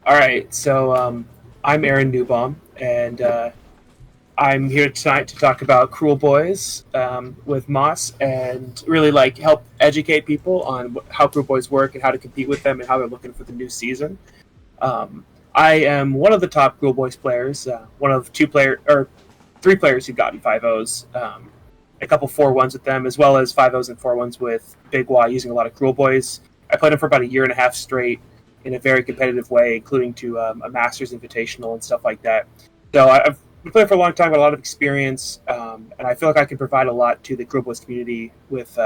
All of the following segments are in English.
All right, so I'm Aaron Newbaum, and I'm here tonight to talk about Kruleboyz with Moss, and really like help educate people on how Kruleboyz work and how to compete with them and how they're looking for the new season. Um, I am one of the top Kruleboyz players, one of three players who gotten 5-0s, a couple 4-1s with them, as well as 5-0s and 4-1s with Big Waaagh using a lot of Kruleboyz. I played him for about a year and a half straight in a very competitive way, including to a Masters Invitational and stuff like that. So I've been playing for a long time, got a lot of experience, and I feel like I can provide a lot to the Kruleboyz community with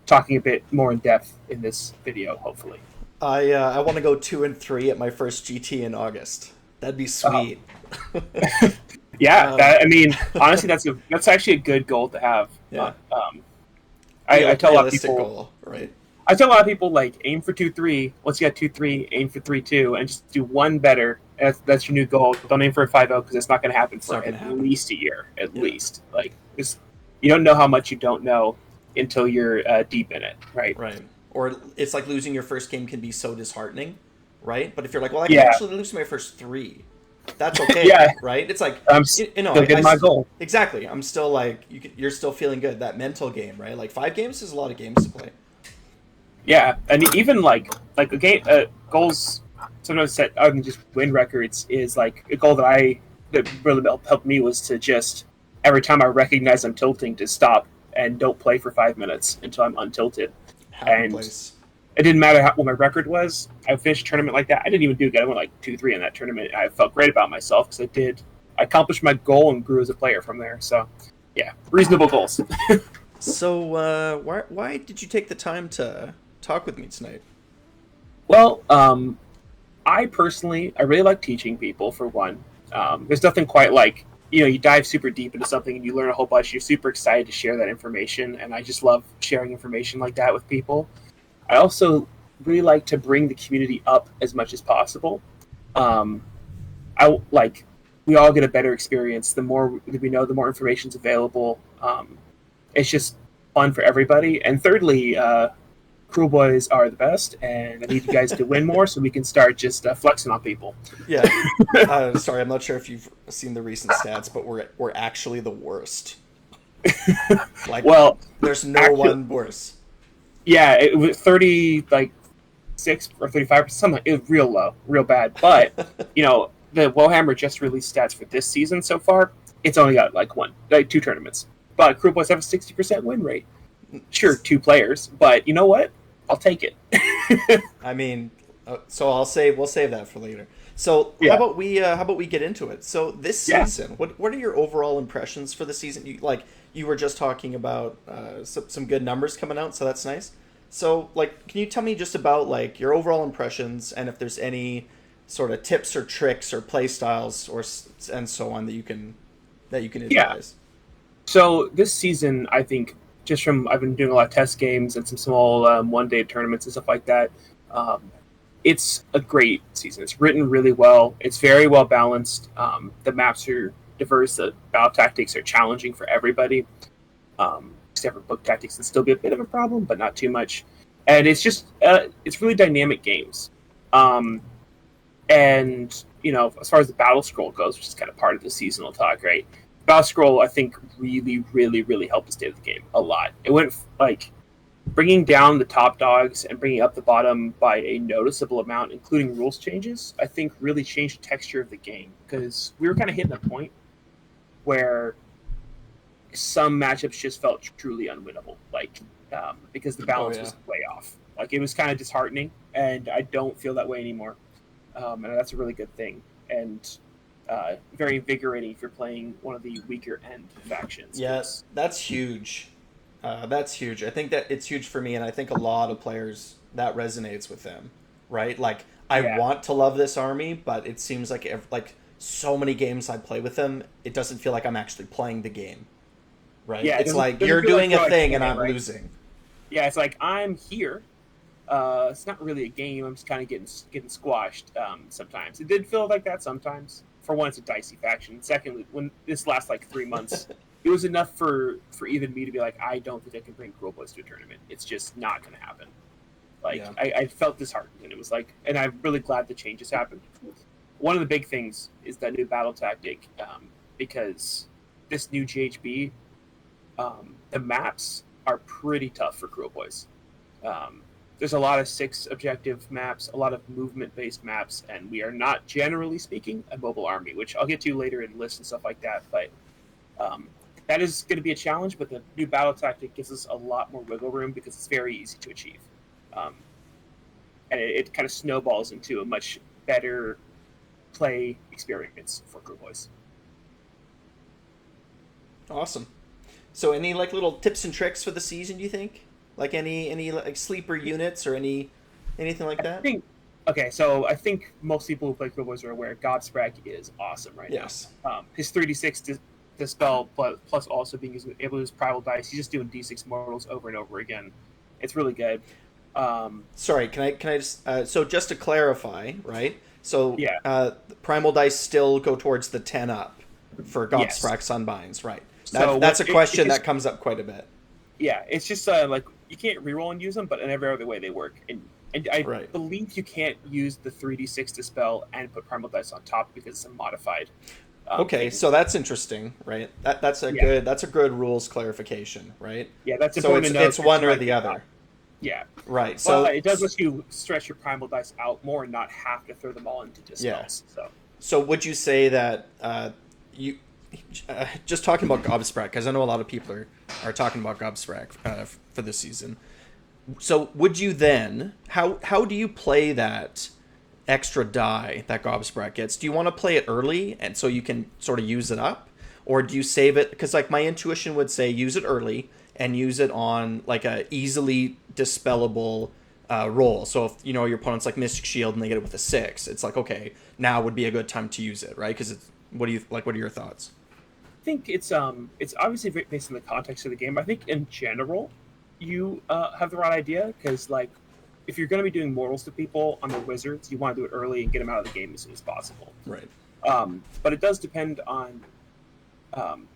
talking a bit more in depth in this video, hopefully. I want to go 2 and 3 at my first GT in August. That'd be Um, sweet. yeah, um, I mean, honestly, that's actually a good goal to have. yeah, I tell a lot of realistic people goal, right? I tell a lot of people like aim for 2-3. Once you got 2-3, aim for 3-2, and just do one better. That's your new goal. Don't aim for a 5-0 because it's not going to happen It's for not gonna at happen. least a year. At Yeah, least, like, you don't know how much you don't know until you're deep in it, right? right. Or it's like losing your first game can be so disheartening, right? But if you're like, well, I can Yeah, actually lose my first three, that's okay, yeah. right? It's like, I'm you know, still getting my goal. exactly. I'm still like, you're still feeling good. That mental game, right? Like 5 games is a lot of games to play. Yeah, and even like a game goals sometimes set other than just win records is like a goal that really helped me was to just every time I recognize I'm tilting to stop and don't play for 5 minutes until I'm untilted. Happy And place. it didn't matter what my record was. I finished a tournament like that. I didn't even do good. I went like 2-3 in that tournament. I felt great about myself because I accomplished my goal and grew as a player from there. So yeah, reasonable goals. So, why did you take the time to talk with me tonight? Well, I really like teaching people for one. There's nothing quite like you dive super deep into something and you learn a whole bunch. You're super excited to share that information, and I just love sharing information like that with people. I also really like to bring the community up as much as possible. Um, I like we all get a better experience the more we know, the more information's available. It's just fun for everybody. And thirdly, Kruleboyz are the best, and I need you guys to win more so we can start just flexing on people. Yeah. Sorry, I'm not sure if you've seen the recent stats, but we're actually the worst. Like, Well, there's no actually, one worse. yeah, it was 30 like 6 or 35%, something. It was real low, real bad. But the Wellhammer just released stats for this season so far. It's only got like two tournaments, but Kruleboyz have a 60% win rate. Sure, two players, but you know what? I'll take it. I mean, so we'll save that for later. So Yeah, how about we get into it? So this yeah. season, what are your overall impressions for the season? You were just talking about some good numbers coming out, so that's nice. So like, can you tell me just about like your overall impressions and if there's any sort of tips or tricks or play styles and so on that you can Yeah. advise? So this season, I think I've been doing a lot of test games and some small one-day tournaments and stuff like that. Um, it's a great season. It's written really well. It's very well balanced. The maps are diverse. The battle tactics are challenging for everybody. Except for book tactics can still be a bit of a problem, but not too much. And it's really dynamic games. Um, and as far as the battle scroll goes, which is kind of part of the seasonal talk, right? Battle scroll, I think, really, really, really helped the state of the game a lot. It went like bringing down the top dogs and bringing up the bottom by a noticeable amount, including rules changes. I think really changed the texture of the game because we were kind of hitting a point where some matchups just felt truly unwinnable, like because the Oh balance yeah. was way off. Like it was kind of disheartening, and I don't feel that way anymore. And that's a really good thing, and very invigorating if you're playing one of the weaker end factions. Yeah, Because that's huge. That's huge. I think that it's huge for me, and I think a lot of players that resonates with them, right? Like, I yeah, want to love this army, but it seems like like so many games I play with them, it doesn't feel like I'm actually playing the game, right? yeah, it It's like doesn't you're feel like doing a you're like thing and playing I'm right. losing. Yeah, it's like I'm here. It's not really a game. I'm just kind of getting squashed sometimes. It did feel like that sometimes. For one, it's a dicey faction. Secondly, when this lasts like 3 months, it was enough for even me to be like, I don't think I can bring Kruleboyz to a tournament. It's just not going to happen. Like Yeah. I felt disheartened, and it was like, and I'm really glad the changes happened. One of the big things is that new battle tactic, because this new GHB, the maps are pretty tough for Kruleboyz. Um, there's a lot of 6 objective maps, a lot of movement based maps, and we are not, generally speaking, a mobile army, which I'll get to later in lists and stuff like that. But um, that is going to be a challenge. But the new battle tactic gives us a lot more wiggle room because it's very easy to achieve, um, and it kind of snowballs into a much better play experience for Kruleboyz. Awesome. So any like little tips and tricks for the season, do you think? Like any like sleeper units or anything like I that? think okay, so I think most people who play Kruleboyz are aware Gobsprakk is awesome right now. Yes. His 3d6 dispel plus also being able to use primal dice. He's just doing d6 mortals over and over again. It's really good. Sorry, can I just so just to clarify, right? So Yeah. primal dice still go towards the 10 up for Yes. Gobsprakk Sunbinds, right? So That's a question just, that comes up quite a bit. yeah, it's just like you can't reroll and use them, but in every other way they work. And I Right. believe you can't use the 3d6 dispel and put primal dice on top because it's a modified. Okay, so that's interesting, right? That's a good rules clarification, right? Yeah, that's So important to know. it's one or the other. Yeah. Right. So So it does let you stretch your primal dice out more and not have to throw them all into dispels. yeah. So would you say that you just talking about Gobsprakk, because I know a lot of people are talking about Gobsprakk for this season. So would you then how do you play that extra die that Gobsprakk gets? Do you want to play it early and so you can sort of use it up, or do you save it? Because like my intuition would say use it early and use it on like a easily dispellable roll. So if you know your opponent's like Mystic Shield and they get it with a 6, it's like okay, now would be a good time to use it, right? Because it's what do you like? What are your thoughts? I think it's obviously based on the context of the game. I think in general, you have the right idea because like if you're going to be doing mortals to people on the wizards, you want to do it early and get them out of the game as soon as possible. Right. But it does depend on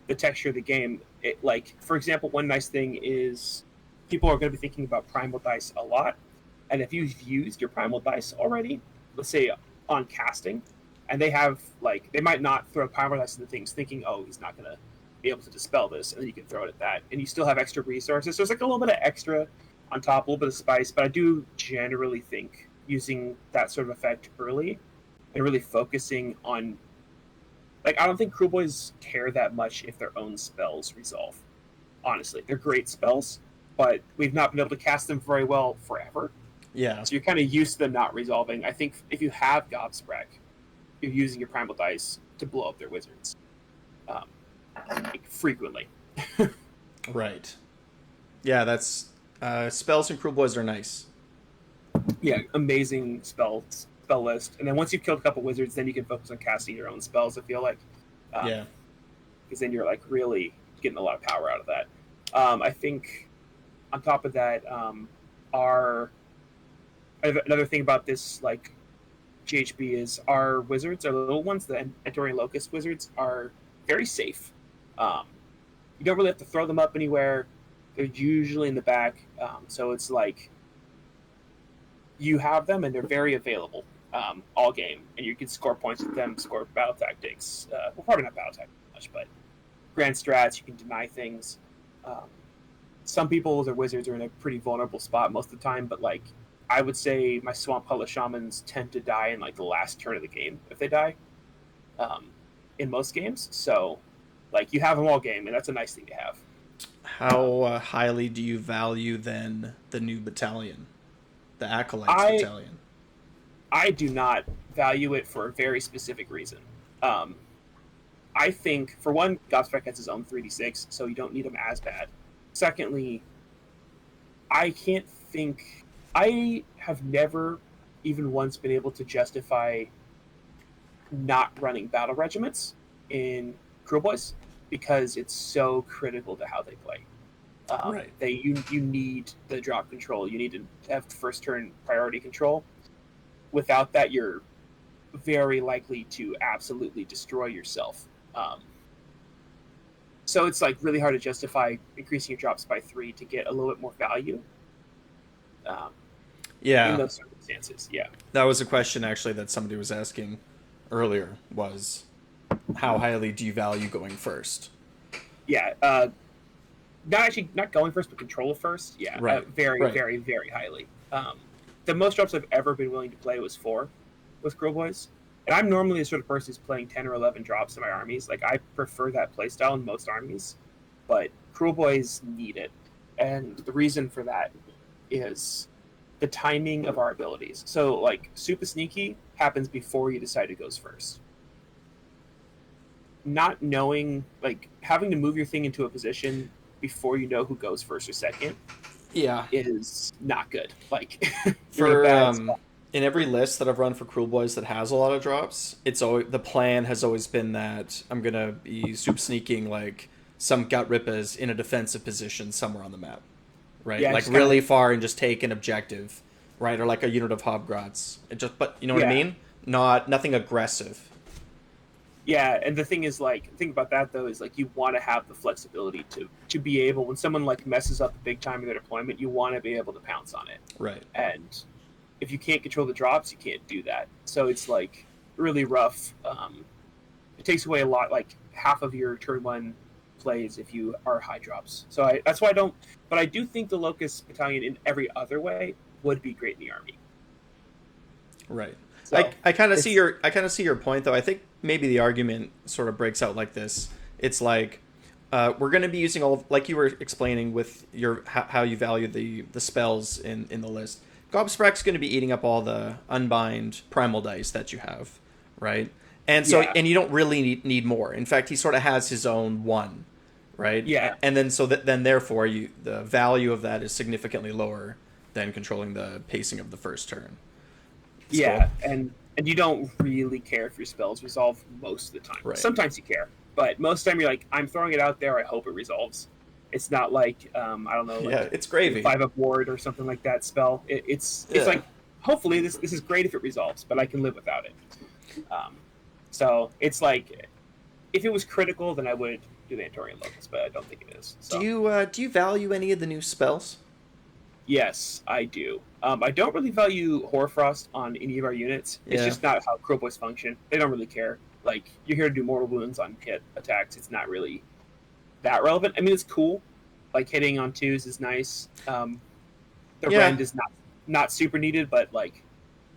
the texture of the game. It, like for example, one nice thing is people are going to be thinking about primal dice a lot, and if you've used your primal dice already, let's say on casting, and they have like they might not throw primal dice into things thinking, oh, he's not going to be able to dispel this, and then you can throw it at that, and you still have extra resources. So it's like a little bit of extra on top, a little bit of spice. But I do generally think using that sort of effect early and really focusing on like I don't think Kruleboyz care that much if their own spells resolve. Honestly, they're great spells, but we've not been able to cast them very well forever. Yeah. So you're kind of used to them not resolving. I think if you have Gobsprakk, you're using your primal dice to blow up their wizards like, frequently. Right. Yeah, that's spells and Kruleboyz are nice. Yeah, amazing spell list. And then once you've killed a couple wizards, then you can focus on casting your own spells. I feel like, Yeah. because then you're like really getting a lot of power out of that. I think on top of that, another thing about this like GHB is our wizards, our little ones, the Enduring Locust wizards, are very safe. You don't really have to throw them up anywhere. They're usually in the back, so it's like you have them and they're very available all game, and you can score points with them, score battle tactics. Well, probably not battle tactics much, but grand strats. You can deny things. Some people, their wizards are in a pretty vulnerable spot most of the time, but like I would say my Swamp Hellish Shamans tend to die in like the last turn of the game if they die in most games. So like you have them all game, and that's a nice thing to have. How highly do you value then the new battalion, the Acolytes battalion? I do not value it for a very specific reason. I think, for one, Gobsprakk has his own 3d6, so you don't need him as bad. Secondly, I can't think... I have never even once been able to justify not running battle regiments in Kruleboyz because it's so critical to how they play. Right. You need the drop control. You need to have first turn priority control. Without that, you're very likely to absolutely destroy yourself. So it's like really hard to justify increasing your drops by 3 to get a little bit more value. in Yeah, those circumstances. Yeah. that was a question actually that somebody was asking earlier. Was how highly do you value going first? Yeah. Not going first, but control first. Yeah, Right, very, right. very, very highly. The most drops I've ever been willing to play was 4 with Kruleboyz. And I'm normally the sort of person who's playing 10 or 11 drops in my armies. Like, I prefer that playstyle in most armies, but Kruleboyz need it. And the reason for that is the timing of our abilities. So, like, Super Sneaky happens before you decide who goes first. Not knowing, like, having to move your thing into a position before you know who goes first or second Yeah. is not good. Like, you're in a For bad spot. in every list that I've run for Kruleboyz that has a lot of drops, it's always the plan has always been that I'm gonna be soup sneaking like some gut rippers in a defensive position somewhere on the map, right? Yeah, Like just kind really of, far and just take an objective, right? Or like a unit of Hobgrots. It just, but you know what I yeah. mean? Not nothing aggressive. Yeah, and the thing is, like, the thing about that though is like you want to have the flexibility to be able, when someone like messes up big time in their deployment, you want to be able to pounce on it. Right. And if you can't control the drops, you can't do that. So it's like really rough. It takes away a lot, like half of your turn one plays if you are high drops. So that's why I don't. But I do think the Locust Battalion in every other way would be great in the army. Right. So I kind of see it's your point though. I think maybe the argument sort of breaks out like this. It's like we're going to be using all of, like you were explaining with your how you value the spells in the list. Gobsprack's going to be eating up all the unbind primal dice that you have, right? And so yeah, and you don't really need more. In fact, he sort of has his own one, right? yeah, And then so that then therefore you the value of that is significantly lower than controlling the pacing of the first turn. It's cool. yeah, and you don't really care if your spells resolve most of the time. Right. Sometimes you care, but most of the time you're like, I'm throwing it out there. I hope it resolves. It's not like I don't know, Yeah, like it's gravy. 5-up ward or something like that spell. It's Yeah. like hopefully this is great if it resolves, but I can live without it. Um, so it's like if it was critical, then I would do the Antorian Locust, but I don't think it is. So Do you value any of the new spells? yes, I do. I don't really value Hoarfrost on any of our units. It's Yeah. just not how Kruleboyz function. They don't really care. Like, you're here to do mortal wounds on hit attacks. It's not really that relevant. I mean, it's cool. Like, hitting on twos is nice. The Yeah. rend is not super needed, but, like,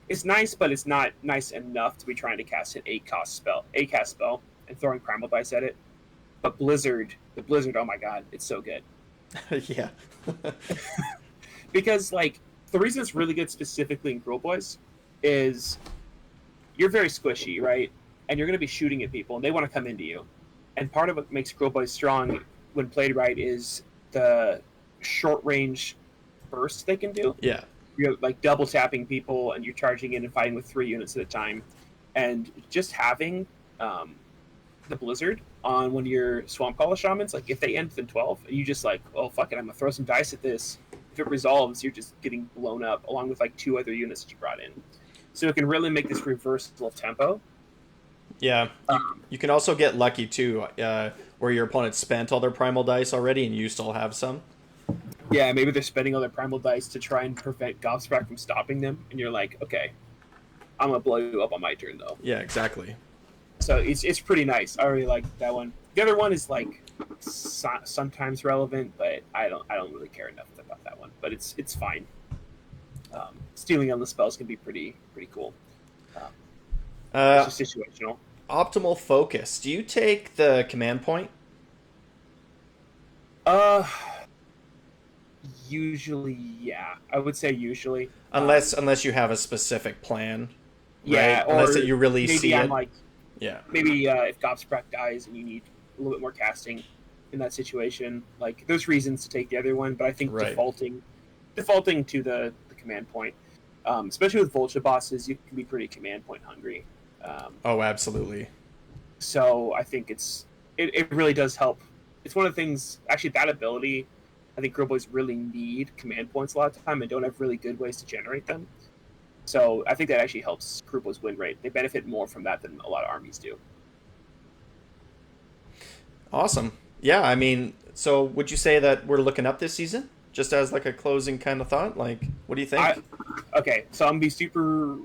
it's nice, but it's not nice enough to be trying to cast an 8 cast spell, and throwing primal dice at it. But the Blizzard, oh my god, it's so good. Yeah. Because, like, the reason it's really good specifically in Kruleboyz is you're very squishy, right? And you're going to be shooting at people, and they want to come into you. And part of what makes Kruleboyz strong when played right is the short range bursts they can do. Yeah. You're like double tapping people, and you're charging in and fighting with 3 units at a time. And just having the Blizzard on one of your Swamp Caller Shamans, like if they end within 12, and you just like, oh fuck it, I'm gonna throw some dice at this. If it resolves, you're just getting blown up, along with like 2 other units that you brought in. So it can really make this reversal of tempo. Yeah. Um, You can also get lucky too, where your opponent spent all their primal dice already and you still have some. yeah, maybe they're spending all their primal dice to try and prevent Gobsprakk from stopping them, and you're like, okay, I'm gonna blow you up on my turn though. Yeah, exactly. So it's pretty nice. I really like that one. The other one is like sometimes relevant, but I don't really care enough about that one. But it's fine. Stealing on the spells can be pretty cool. Um, Uh, it's just situational. Optimal focus. Do you take the command point? Uh, usually, yeah. I would say usually. Unless you have a specific plan, Yeah, right? or Unless that you really maybe see I'm it. like Yeah. maybe if Gobsprakk dies and you need a little bit more casting in that situation, like there's reasons to take the other one, but I think Right. defaulting to the command point, especially with Vulture bosses, you can be pretty command point hungry. Oh, absolutely. So I think it really does help. It's one of the things, actually, that ability, I think Kruleboyz really need command points a lot of the time and don't have really good ways to generate them. So I think that actually helps Kruleboyz win rate. They benefit more from that than a lot of armies do. Awesome. Yeah, I mean, so would you say that we're looking up this season? Just as like a closing kind of thought? Like, what do you think? Okay, so I'm gonna be super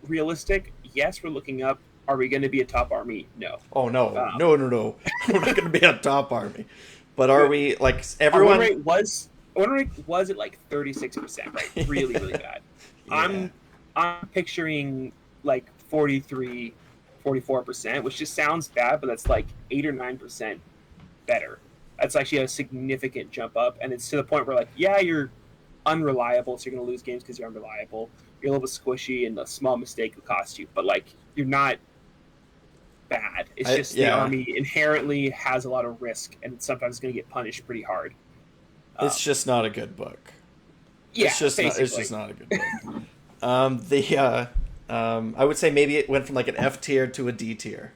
realistic. Yes, we're looking up. Are we going to be a top army? No. Oh no, Um, no, no, no! We're not going to be a top army, but are we like our win everyone? rate was our win rate was at like 36%, right? Really, really bad. Yeah, I'm picturing like 43, 44%, which just sounds bad, but that's like 8 or 9% better. That's actually a significant jump up, and it's to the point where like, yeah, you're unreliable, so you're going to lose games because you're unreliable. You're a little bit squishy, and a small mistake will cost you. But like, you're not bad. It's just the yeah. army inherently has a lot of risk, and it's sometimes going to get punished pretty hard. It's Um, just not a good book. yeah, It's just basically. not a good book. I would say maybe it went from like an F tier to a D tier.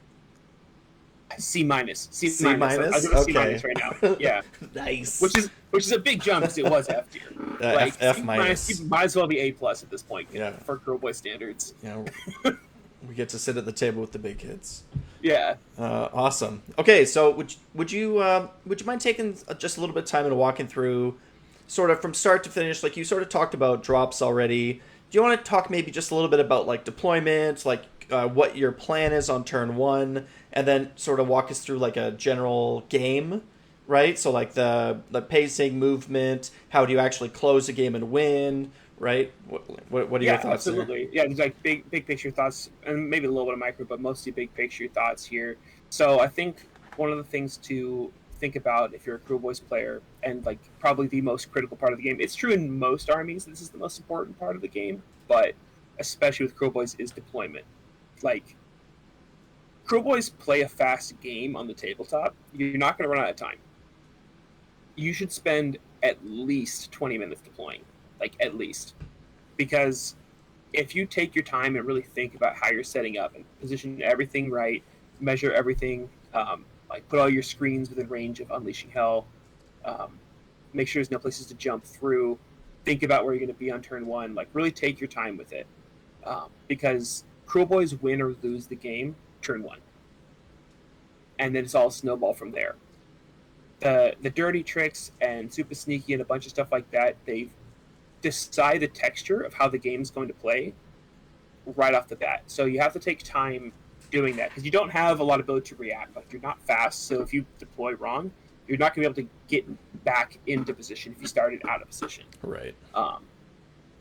C minus, C C minus. I'll minus. give it a C Okay. minus right now. Yeah, Nice. which is a big jump because it was F tier. Like F C minus, minus. you might as well be A plus at this point Yeah. for Kruleboyz standards. You know, we get to sit at the table with the big kids. Yeah, Awesome. Okay, so would you mind taking just a little bit of time and walking through, sort of from start to finish? Like you sort of talked about drops already. Do you want to talk maybe just a little bit about like deployment, like what your plan is on turn one, and then sort of walk us through like a general game, right? So like the pacing, movement, how do you actually close a game and win, right? What are your yeah, thoughts there? absolutely. Yeah, there's like big picture thoughts, and maybe a little bit of micro, but mostly big picture thoughts here. So I think one of the things to think about if you're a Kruleboyz player, and like probably the most critical part of the game, it's true in most armies. This is the most important part of the game, but especially with Kruleboyz is deployment. Like Kruleboyz play a fast game on the tabletop. You're not going to run out of time. You should spend at least 20 minutes deploying, like at least, because if you take your time and really think about how you're setting up and position everything right, measure everything, like put all your screens within range of unleashing hell, um, make sure there's no places to jump through, think about where you're going to be on turn one, like really take your time with it, because Kruleboyz win or lose the game turn one, and then it's all snowball from there. The dirty tricks and super sneaky and a bunch of stuff like that, they decide the texture of how the game's going to play right off the bat. So you have to take time doing that because you don't have a lot of ability to react. Like you're not fast, so if you deploy wrong, you're not going to be able to get back into position if you started out of position. Right. Um,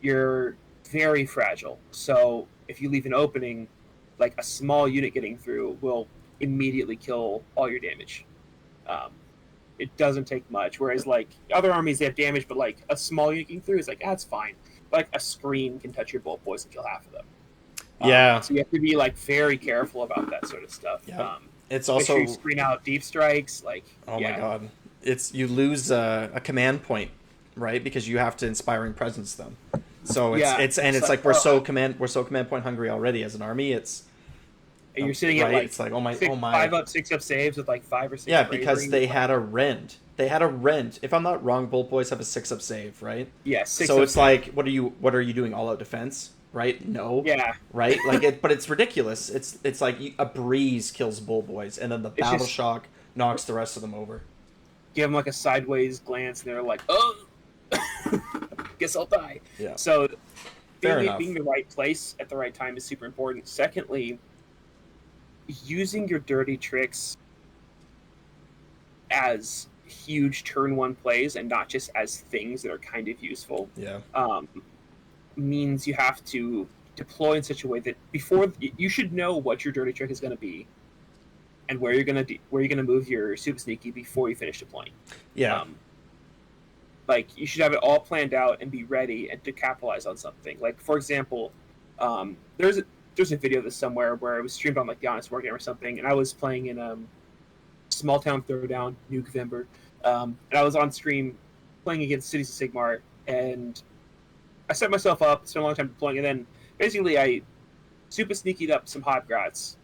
you're very fragile, so if you leave an opening, like a small unit getting through will immediately kill all your damage. Um, it doesn't take much. Whereas like other armies, they have damage, but like a small unit getting through is like that's fine. But, like a screen can touch your bolt boys and kill half of them. Yeah. So you have to be like very careful about that sort of stuff. Yeah. It's Make also sure you screen out deep strikes. Like oh yeah. my god, it's you lose a command point, right? Because you have to inspiring presence them. So it's like we're so command point hungry already as an army. It's and you're sitting right. at like It's like six, 5 up, 6 up saves with like 5 or 6. yeah, because they had a rend. They had a rend. If I'm not wrong, Bolt Boys have a 6 up save, right? Yeah, 6 so up it's save. like what are you doing all out defense? Right? No. Yeah. Right? Like it, but it's ridiculous. It's like a breeze kills Bull Boys, and then the battle just, shock knocks the rest of them over. Give them like a sideways glance, and they're like, "Oh, guess I'll die." Yeah. So, being the right place at the right time is super important. Secondly, using your dirty tricks as huge turn one plays and not just as things that are kind of useful. Yeah. Means you have to deploy in such a way that before you should know what your dirty trick is going to be and where you're going to move your super sneaky before you finish deploying. Yeah. Like you should have it all planned out and be ready and to capitalize on something. Like for example, there's a video of this somewhere where it was streamed on like the Honest Wargame or something, and I was playing in Small Town Throwdown, New November, and I was on stream playing against Cities of Sigmar, and I set myself up, spent a long time deploying, and then basically I super sneakied up some Hobgrots,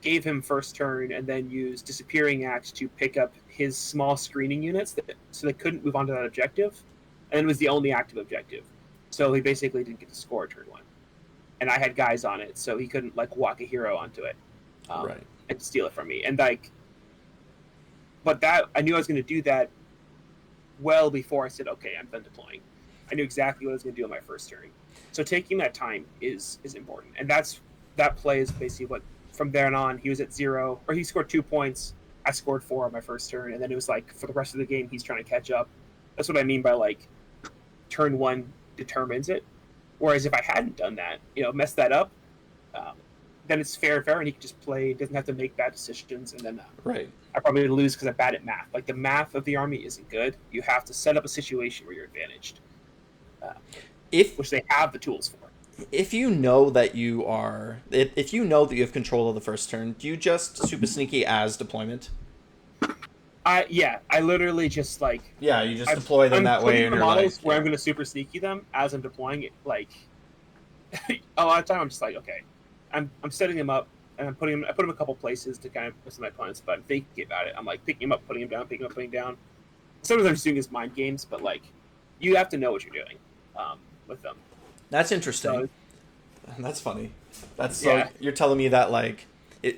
gave him first turn, and then used Disappearing Act to pick up his small screening units so they couldn't move on to that objective, and it was the only active objective. So he basically didn't get to score turn one. And I had guys on it, so he couldn't like walk a hero onto it and steal it from me. And like, but that I knew I was going to do that well before I said, okay, I'm done deploying. I knew exactly what I was going to do on my first turn. So taking that time is important, and that play is basically what from there on he was at 0, or he scored 2 points. I scored 4 on my first turn, and then it was like for the rest of the game he's trying to catch up. That's what I mean by like turn one determines it. Whereas if I hadn't done that, messed that up, um, then it's fair, and he can just play. Doesn't have to make bad decisions, and then Right. I probably lose because I'm bad at math. Like the math of the army isn't good. You have to set up a situation where you're advantaged, which they have the tools for. If you know that you are, if you know that you have control of the first turn, do you just super sneaky as deployment? I literally just like you just deploy them that way, and the models where I'm going to super sneaky them as I'm deploying it. Like a lot of time, I'm just like, okay, I'm setting them up and I put them a couple places to kind of miss my opponents, but I'm thinking about it. I'm like picking them up, putting them down, picking them up, putting them down. Sometimes I'm just doing these mind games, but like you have to know what you're doing with them. That's interesting. So, that's funny. That's yeah. So you're telling me that like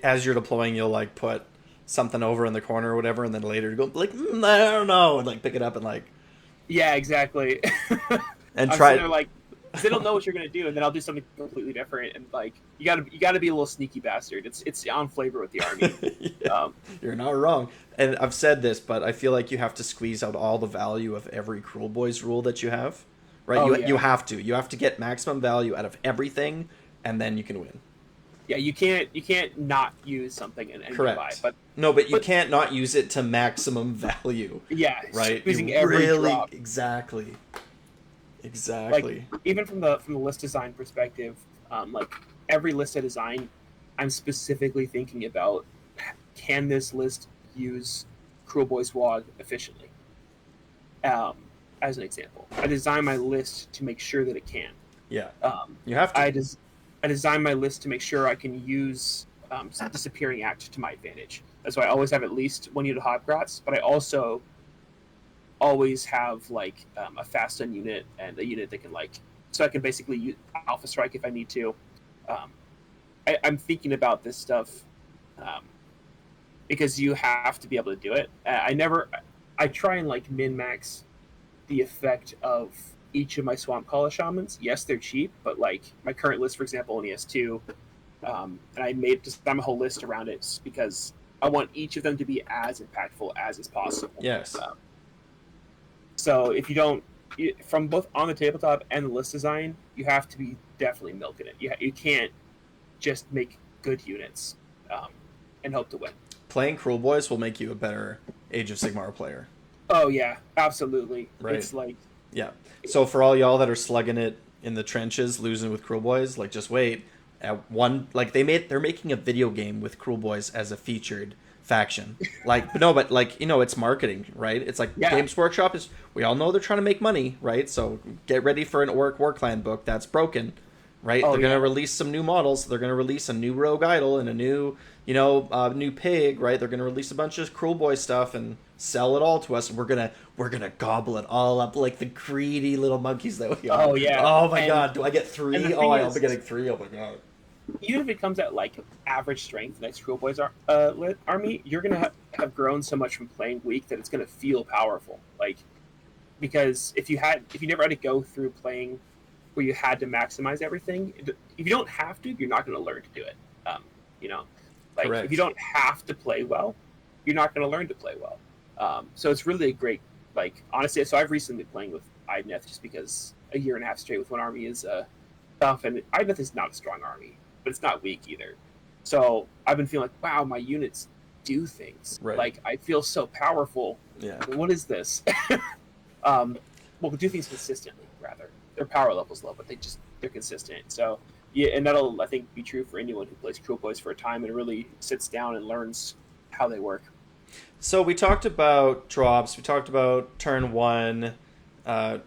as you're deploying, you'll like put something over in the corner or whatever, and then later you go like I don't know, and like pick it up and like exactly. And try there, like they don't know what you're gonna do, and then I'll do something completely different, and like you gotta be a little sneaky bastard. It's on flavor with the army. Yeah, you're not wrong. And I've said this, but I feel like you have to squeeze out all the value of every Kruleboyz rule that you have. Right? You have to get maximum value out of everything, and then you can win. Yeah, you can't not use something and correct. Buy, but you can't not use it to maximum value. Yeah, right. Using every drop. Exactly. Like even from the list design perspective, like every list I design, I'm specifically thinking about can this list use Kruleboyz Waaagh efficiently. As an example, I design my list to make sure that it can. Yeah. You have to. I design my list to make sure I can use Disappearing Act to my advantage. That's why I always have at least one unit of Hobgrots, but I also always have like a fast stun unit and a unit that can so I can basically use Alpha Strike if I need to. I'm thinking about this stuff because you have to be able to do it. I try and min-max the effect of each of my Swamp Caller Shamans. Yes, they're cheap, but like my current list, for example, only has 2. And I designed a whole list around it because I want each of them to be as impactful as is possible. Yes. So if you don't, from both on the tabletop and the list design, you have to be definitely milking it. You can't just make good units and hope to win. Playing Kruleboyz will make you a better Age of Sigmar player. Oh yeah, absolutely. Right. It's like yeah. So for all y'all that are slugging it in the trenches, losing with Kruleboyz, just wait. At one, they're making a video game with Kruleboyz as a featured faction. It's marketing, right? It's like Games Workshop is. We all know they're trying to make money, right? So get ready for an Orc War Clan book that's broken, right? They're gonna release some new models. They're gonna release a new Rogue Idol and a new, new pig, right? They're gonna release a bunch of Kruleboyz stuff and sell it all to us. And we're gonna gobble it all up like the greedy little monkeys that we are. Oh yeah. Oh my god, do I get 3? Oh, I'll be getting 3. Oh my god. Even if it comes at average strength next Kruleboyz army, you're gonna have grown so much from playing weak that it's gonna feel powerful. Because if you never had to go through playing where you had to maximize everything, if you don't have to, you're not gonna learn to do it. Correct. If you don't have to play well, you're not gonna learn to play well. So it's really a great honestly. So I've recently been playing with Idneth just because a year and a half straight with one army is tough, and Idneth is not a strong army. But it's not weak either. So I've been feeling wow, my units do things. Right. I feel so powerful. Yeah. What is this? Do things consistently, rather. Their power level's low, but they're consistent. So yeah, and that'll, I think, be true for anyone who plays Kruleboyz for a time and really sits down and learns how they work. So we talked about drops. We talked about turn 1.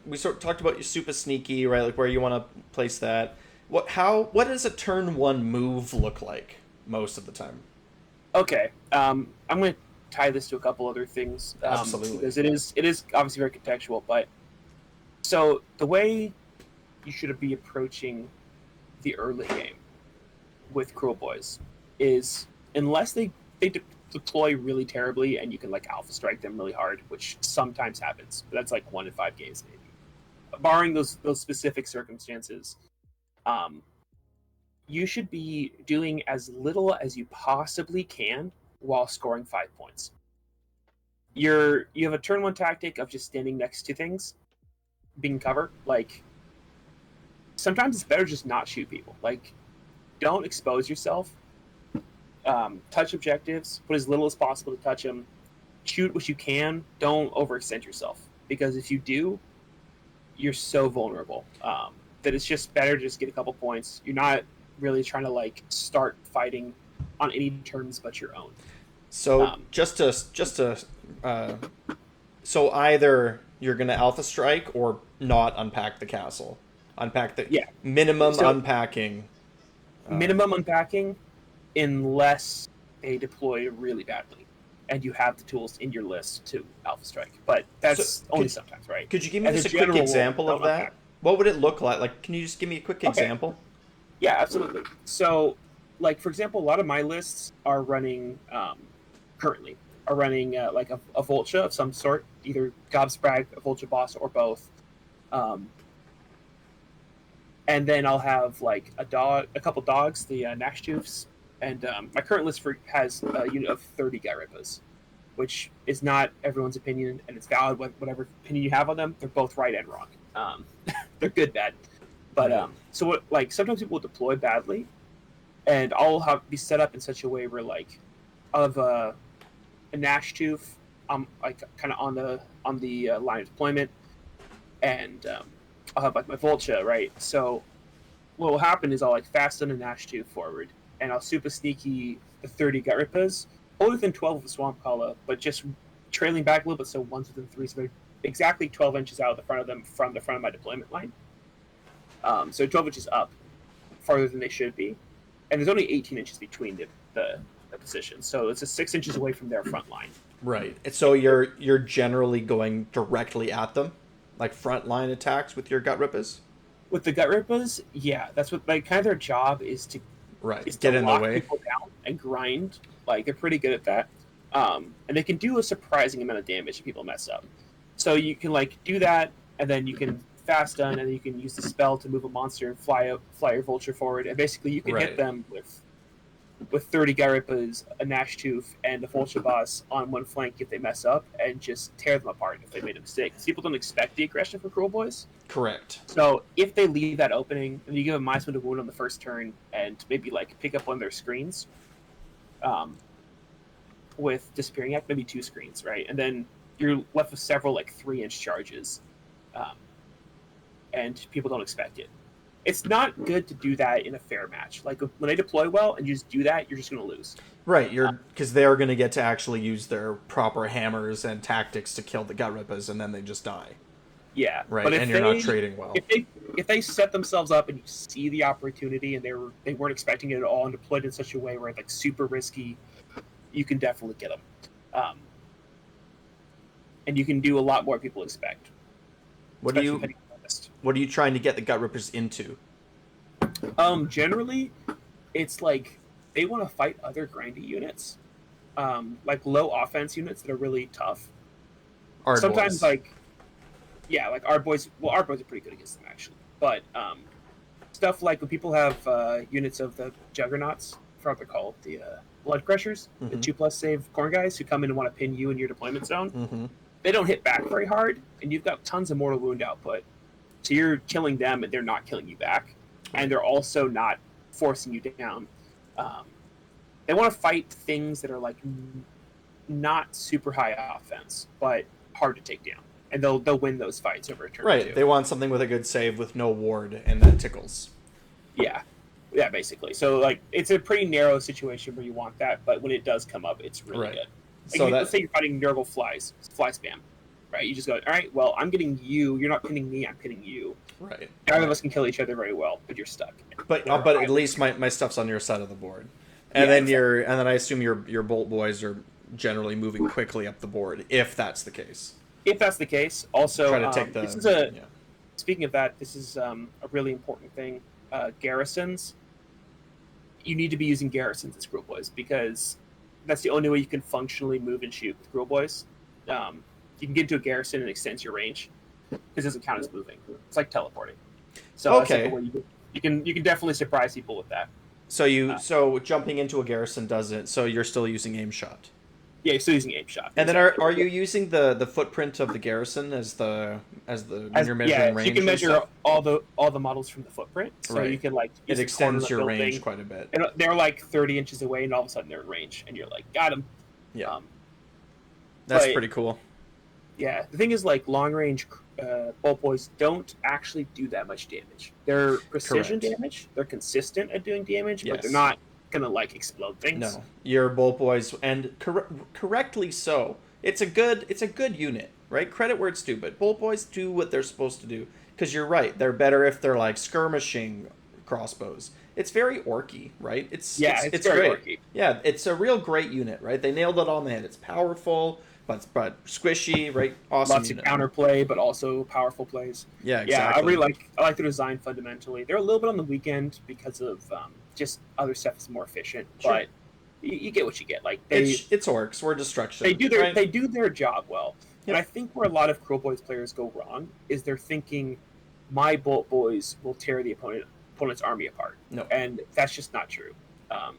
We talked about your super sneaky, right? Where you want to place that. What does a turn 1 move look like most of the time? Okay, I'm going to tie this to a couple other things. Absolutely, because it is obviously very contextual. But so the way you should be approaching the early game with Kruleboyz is unless they deploy really terribly and you can Alpha Strike them really hard, which sometimes happens, but that's 1 in 5 games maybe. barring those specific circumstances, you should be doing as little as you possibly can while scoring 5 points. You have a turn 1 tactic of just standing next to things, being covered. Like, sometimes it's better just not shoot people. Like, don't expose yourself. Touch objectives. Put as little as possible to touch them. Shoot what you can. Don't overextend yourself, because if you do, you're so vulnerable that it's just better to just get a couple points. You're not really trying to like start fighting on any terms but your own. So so either you're going to alpha strike or not unpack the castle. Unpack the minimum unpacking. Minimum unpacking, unless they deploy really badly, and you have the tools in your list to alpha strike. But that's only sometimes, right? Could you give me just a quick example of that? Unpack. What would it look like? Like, can you just give me a quick example? Yeah, absolutely. So, like, for example, a lot of my lists are running currently like a Vulture of some sort, either Gobsprakk, a Vulture boss, or both. And then I'll have like a couple dogs, the Nashtufs, and my current list has a unit of 30 Gyripas, which is not everyone's opinion, and it's valid whatever opinion you have on them. They're both right and wrong. They're good, bad. But so what, like, sometimes people will deploy badly, and I'll be set up in such a way where, like, I'll have a Nashtuf, like kind of on the line of deployment, and I'll have like my Vulture, right? So what will happen is I'll like fasten a Nashtuf forward, and I'll super sneaky the 30 Gyripas, all within 12 of the Swamp Kalla, but just trailing back a little bit, so one's within 3, so they're exactly 12 inches out of the front of them from the front of my deployment line. So 12 inches up, farther than they should be, and there's only 18 inches between the positions, so it's just 6 inches away from their front line. Right. So you're generally going directly at them, like front line attacks with your Gyripas. With the Gyripas, yeah, that's what like kind of their job is to get in the way, people down and grind. Like, they're pretty good at that, and they can do a surprising amount of damage if people mess up. So you can like do that, and then you can fast done, and then you can use the spell to move a monster and fly your Vulture forward, and basically you can hit them with 30 Gyripas, a Nashtuf, and a Vulture boss on one flank if they mess up, and just tear them apart if they made a mistake. People don't expect the aggression from Kruleboyz. Correct. So if they leave that opening, and you give them -1 to wound on the first turn, and maybe like pick up one of their screens, with Disappearing Act, maybe 2 screens, right? And then you're left with several like 3-inch charges, and people don't expect it. It's not good to do that in a fair match. Like, when they deploy well and you just do that, you're just going to lose. Right, because they're going to get to actually use their proper hammers and tactics to kill the Gyripas, and then they just die. Yeah, right, but and you're not trading well. If they set themselves up and you see the opportunity and they weren't expecting it at all and deployed in such a way where it's like super risky, you can definitely get them. And you can do a lot more than people expect. What are you trying to get the Gyripas into? Generally, it's like they want to fight other grindy units, like low offense units that are really tough. Sometimes, like our boys. Well, our boys are pretty good against them actually, but stuff like when people have units of the Juggernauts, I forgot what they're called, the Blood Crushers, the 2+ save corn guys who come in and want to pin you in your deployment zone. They don't hit back very hard, and you've got tons of mortal wound output. So you're killing them, and they're not killing you back. And they're also not forcing you down. They want to fight things that are like not super high offense, but hard to take down. And they'll win those fights over a turn. Right. They want something with a good save with no ward, and that tickles. Yeah. Yeah, basically. So, like, it's a pretty narrow situation where you want that, but when it does come up, it's really good. Like, let's say you're fighting Nurgle fly spam, right? You just go, all right, well, I'm getting you. You're not pinning me. I'm pinning you. Right. Neither of us can kill each other very well, but you're stuck. But at least my stuff's on your side of the board, and then I assume your Bolt Boys are generally moving quickly up the board if that's the case. If that's the case, also try to take the. Speaking of that, this is a really important thing. Garrisons. You need to be using garrisons as Kruleboyz because that's the only way you can functionally move and shoot with Kruleboyz. You can get into a garrison and it extends your range. because it doesn't count as moving. It's like teleporting. So that's like a Okay. way you can definitely surprise people with that. So jumping into a garrison doesn't. So you're still using aim shot. Yeah, you're still using aim shot. And then Exactly. are you using the footprint of the garrison as the when you're measuring You can range and measure stuff? all the models from the footprint, so you Right. can like It use the corner of extends the your range building, quite a bit. and they're like 30 inches away, and all of a sudden they're in range, and you're like, got him. Yeah. Um, That's but pretty cool. yeah, the thing is, like long range bolt boys don't actually do that much damage. They're precision Correct. damage. They're consistent at doing damage, but they're Yes. not gonna like explode things. No, your bolt boys, and correctly so. It's a good unit, right? Credit where it's due, but bolt boys do what they're supposed to do. Because you're right, they're better if they're like skirmishing crossbows. It's very orky, right? It's very great. orky. Yeah, it's a real great unit, right? They nailed it on the head. It's powerful, but squishy, right? Awesome Lots unit. of counterplay, but also powerful plays. Yeah, Yeah, exactly. I like the design fundamentally. They're a little bit on the weekend because of just other stuff is more efficient, Sure. but you get what you get. Like It's orcs. We're destruction. they do their job well. Yep. And I think where a lot of Kruleboyz players go wrong is they're thinking my bolt boys will tear the opponent's army apart. No. And that's just not true. Um,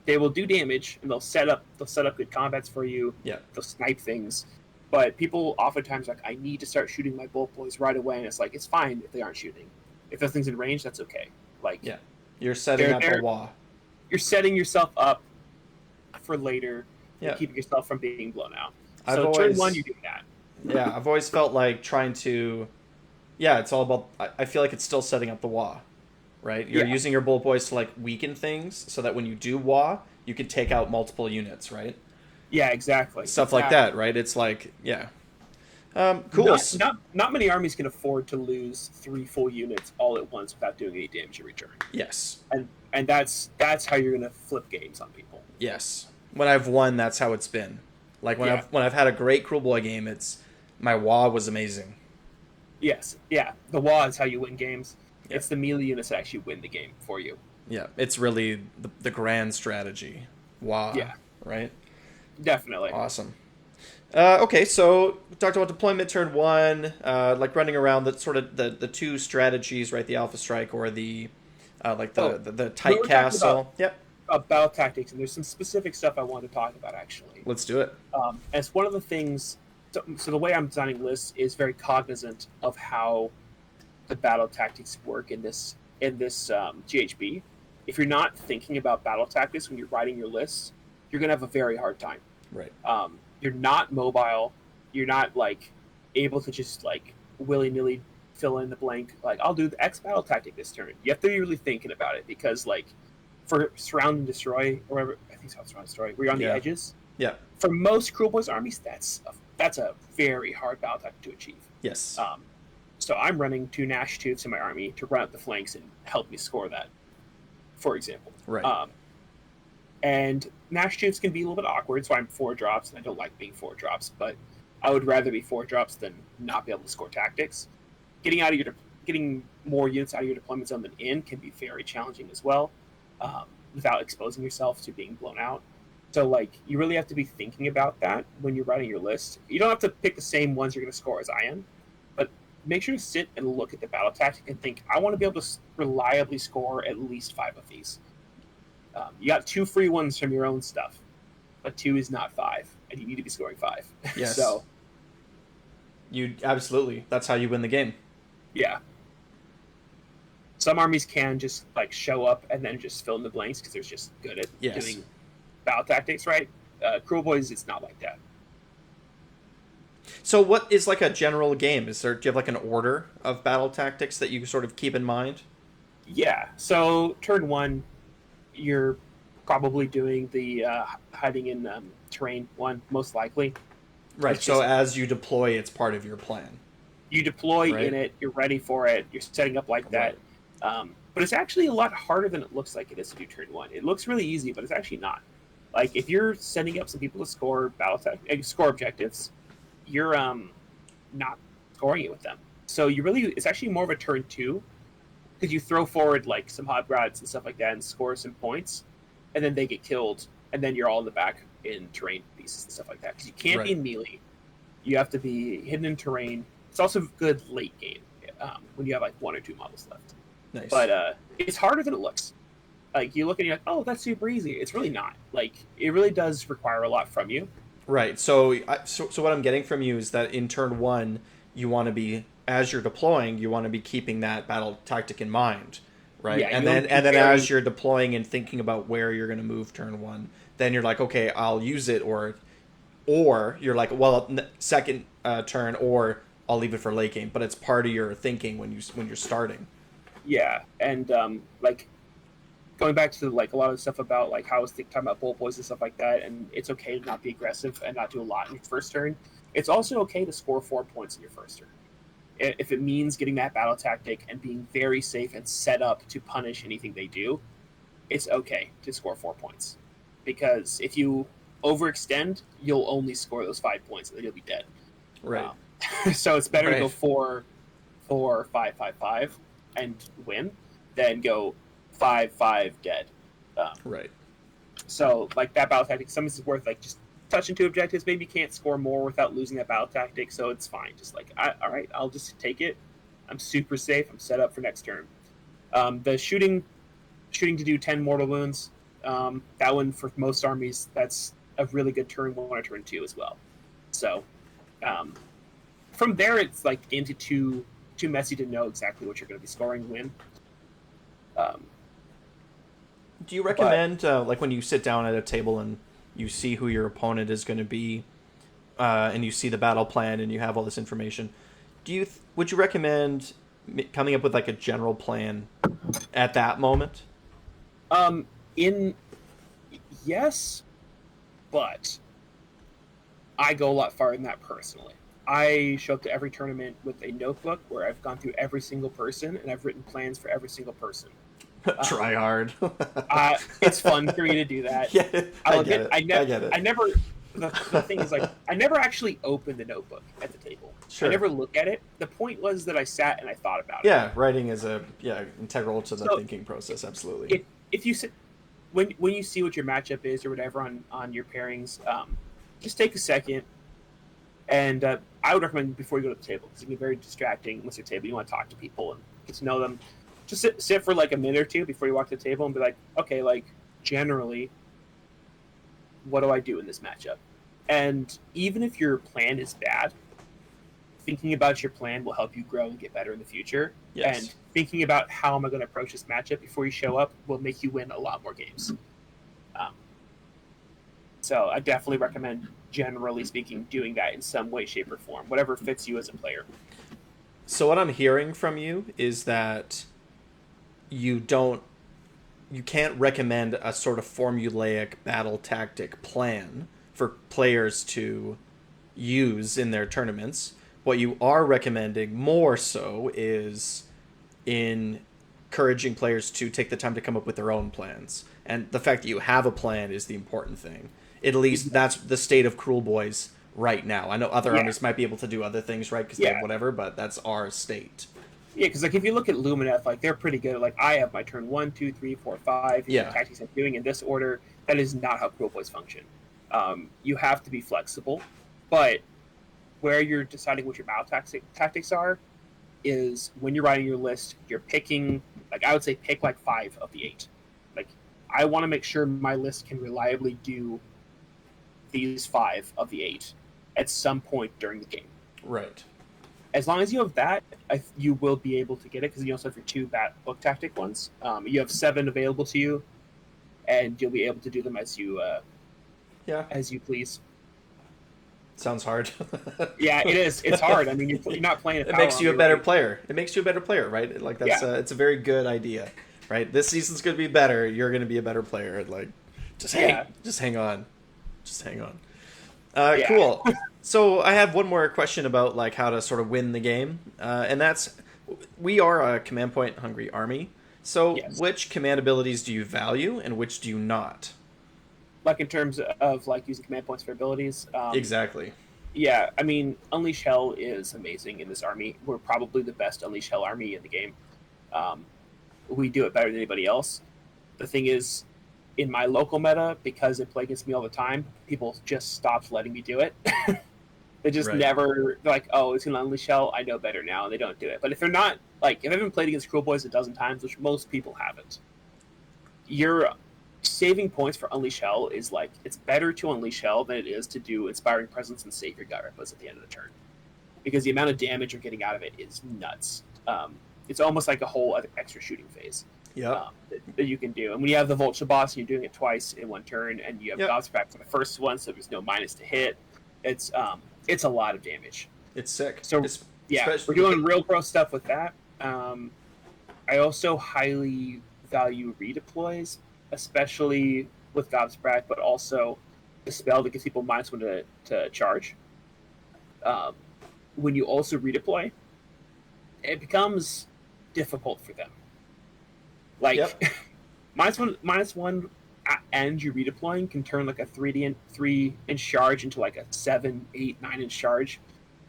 they will do damage and they'll set up good combats for you. Yeah. They'll snipe things. But people oftentimes are like, I need to start shooting my bolt boys right away, and it's like it's fine if they aren't shooting. If those things in range, that's okay. Like Yeah. You're setting up a Waaagh. you're setting yourself up for later Yeah. and keeping yourself from being blown out. I've So always- turn one, you're doing that. Yeah, I've always felt like trying to. Yeah, it's all about. I feel like it's still setting up the Waaagh, right? You're Yeah. using your bolt boys to like weaken things so that when you do Waaagh, you can take out multiple units, right? Yeah, exactly. Stuff like that, right? It's like, yeah. Cool. Not many armies can afford to lose 3 full units all at once without doing any damage in return. Yes. And that's how you're gonna flip games on people. Yes. When I've won, that's how it's been. Like when Yeah. I've had a great Kruleboy game, it's my Waaagh was amazing. Yes, yeah. The Waaagh is how you win games. Yeah. It's the melee units that actually win the game for you. Yeah, it's really the grand strategy. Waaagh. Yeah. Right. Definitely. Awesome. Okay, so we talked about deployment turn one, like running around the sort of the two strategies, right? The Alpha Strike or the the tight we're talking castle. Yep. Battle tactics, and there's some specific stuff I want to talk about actually. Let's do it. As one of the things, so the way I'm designing lists is very cognizant of how the battle tactics work in this GHB. If you're not thinking about battle tactics when you're writing your lists, you're gonna have a very hard time. Right. You're not mobile. You're not like able to just like willy nilly fill in the blank. Like I'll do the X battle tactic this turn. You have to be really thinking about it because like for surround and destroy or whatever, I think it's called surround and destroy. Where you're on the edges. Yeah. For most Kruleboyz armies, that's a very hard battle tactic to achieve. Yes. So I'm running 2 Gnash Tooths in my army to run up the flanks and help me score that, for example. Right. And Gnash Tooths can be a little bit awkward, so I'm 4 drops, and I don't like being 4 drops, but I would rather be 4 drops than not be able to score tactics. Getting more units out of your deployment zone than in can be very challenging as well, without exposing yourself to being blown out. So, like, you really have to be thinking about that when you're writing your list. You don't have to pick the same ones you're going to score as I am, but make sure to sit and look at the battle tactic and think, I want to be able to reliably score at least 5 of these. You got 2 free ones from your own stuff, but 2 is not 5, and you need to be scoring 5. Yes. So, you absolutely. That's how you win the game. yeah. Some armies can just like show up and then just fill in the blanks because they're just good at doing battle tactics, right? Kruleboyz, it's not like that. So, what is like a general game? Do you have like an order of battle tactics that you sort of keep in mind? Yeah. So turn 1, you're probably doing the hiding in terrain one, most likely. Right. It's So just- as you deploy, it's part of your plan. You deploy Right. in it, you're ready for it, you're setting up like that. But it's actually a lot harder than it looks like it is to do turn 1. It looks really easy, but it's actually not. Like if you're setting up some people to score score objectives, you're not scoring it with them. So it's actually more of a turn 2 because you throw forward like some Hobgrots and stuff like that and score some points, and then they get killed, and then you're all in the back in terrain pieces and stuff like that. Because you can't be in melee, you have to be hidden in terrain, It's also good late game when you have like 1 or 2 models left. Nice. But it's harder than it looks. Like you look and you're like, oh, that's super easy. It's really not. Like it really does require a lot from you. Right. So what I'm getting from you is that in turn one, you want to be, as you're deploying, you want to be keeping that battle tactic in mind, right? Yeah, and then as you're deploying and thinking about where you're going to move turn one, then you're like, okay, I'll use it, or you're like, well, second turn, or I'll leave it for late game. But it's part of your thinking when you're starting. Yeah, and like going back to like a lot of stuff about like how I was talking about bullet boys and stuff like that, and it's okay to not be aggressive and not do a lot in your first turn. It's also okay to score 4 points in your first turn. If it means getting that battle tactic and being very safe and set up to punish anything they do, it's okay to score 4 points. Because if you overextend, you'll only score those 5 points and then you'll be dead. Right. So it's better to go 4, 4, 5, 5, 5 and win than go 5, 5 dead. Right. So like that battle tactic, sometimes it's worth like just touching 2 objectives. Maybe you can't score more without losing that battle tactic, so it's fine. Just like, all right, I'll just take it. I'm super safe. I'm set up for next turn. The shooting to do 10 mortal wounds. That one for most armies, that's a really good turn 1 or turn 2 as well. So from there, it's like into too messy to know exactly what you're going to be scoring when. Do you recommend like when you sit down at a table and you see who your opponent is going to be, and you see the battle plan and you have all this information, would you recommend coming up with like a general plan at that moment? Yes, but I go a lot farther than that personally. I show up to every tournament with a notebook where I've gone through every single person and I've written plans for every single person. Try hard. It's fun for me to do that. Yeah, I get it. I get it. I never. The thing is, like, I never actually opened the notebook at the table. Sure. I never look at it. The point was that I sat and I thought about it. Yeah, writing is integral to the thinking process. Absolutely. If you sit when you see what your matchup is or whatever on your pairings, just take a second. And I would recommend before you go to the table, because it can be very distracting unless you're at the table. You want to talk to people and get to know them. Just sit for like a minute or two before you walk to the table and be like, okay, like generally, what do I do in this matchup? And even if your plan is bad, thinking about your plan will help you grow and get better in the future. Yes. And thinking about how am I going to approach this matchup before you show up will make you win a lot more games. So I definitely recommend, generally speaking, doing that in some way, shape, or form, whatever fits you as a player. So what I'm hearing from you is that you can't recommend a sort of formulaic battle tactic plan for players to use in their tournaments. What you are recommending more so is encouraging players to take the time to come up with their own plans. And the fact that you have a plan is the important thing. At least that's the state of Kruleboyz right now. I know other armies might be able to do other things, right? Because they have whatever, but that's our state. Yeah, because like if you look at Lumineth, like they're pretty good. Like I have my turn 1, 2, 3, 4, 5. The tactics I'm doing in this order. That is not how Kruleboyz function. You have to be flexible, but where you're deciding what your battle tactics are is when you're writing your list. You're picking, like I would say, pick like 5 of the 8. Like I want to make sure my list can reliably do these 5 of the 8 at some point during the game. Right. As long as you have that, you will be able to get it, because you also have your 2 book tactic ones. You have 7 available to you, and you'll be able to do them as you please. Sounds hard. Yeah, it is. It's hard. I mean, you're not playing. It makes you a better player. It makes you a better player, right? Like that's it's a very good idea, right? This season's gonna be better. You're gonna be a better player. Like, just hang on. Cool. So I have one more question about like how to sort of win the game, and that's we are a command point hungry army. So which command abilities do you value and which do you not? Like in terms of like using command points for abilities. Exactly. Yeah, I mean, Unleash Hell is amazing in this army. We're probably the best Unleash Hell army in the game. We do it better than anybody else. The thing is, in my local meta, because they play against me all the time, people just stopped letting me do it. They just Right. never, they're like, oh, it's going to unleash hell. I know better now. And they don't do it. But if they're not, like, if I haven't played against Kruleboyz a dozen times, which most people haven't, you're saving points for Unleash Hell is like, it's better to Unleash Hell than it is to do Inspiring Presence and save your gut ripples at the end of the turn. Because the amount of damage you're getting out of it is nuts. It's almost like a whole extra shooting phase Yep. that you can do. And when you have the Vulture Boss, you're doing it twice in one turn, and you have Gobsprakk for the first one, so there's no minus to hit. It's a lot of damage. It's sick. So we're doing real pro stuff with that. I also highly value redeploys, especially with Gobsprakk, but also the spell that gives people -1 to charge. When you also redeploy, it becomes difficult for them. Like -1 and you redeploying can turn like a 3-inch charge into like a 7, 8, 9-inch charge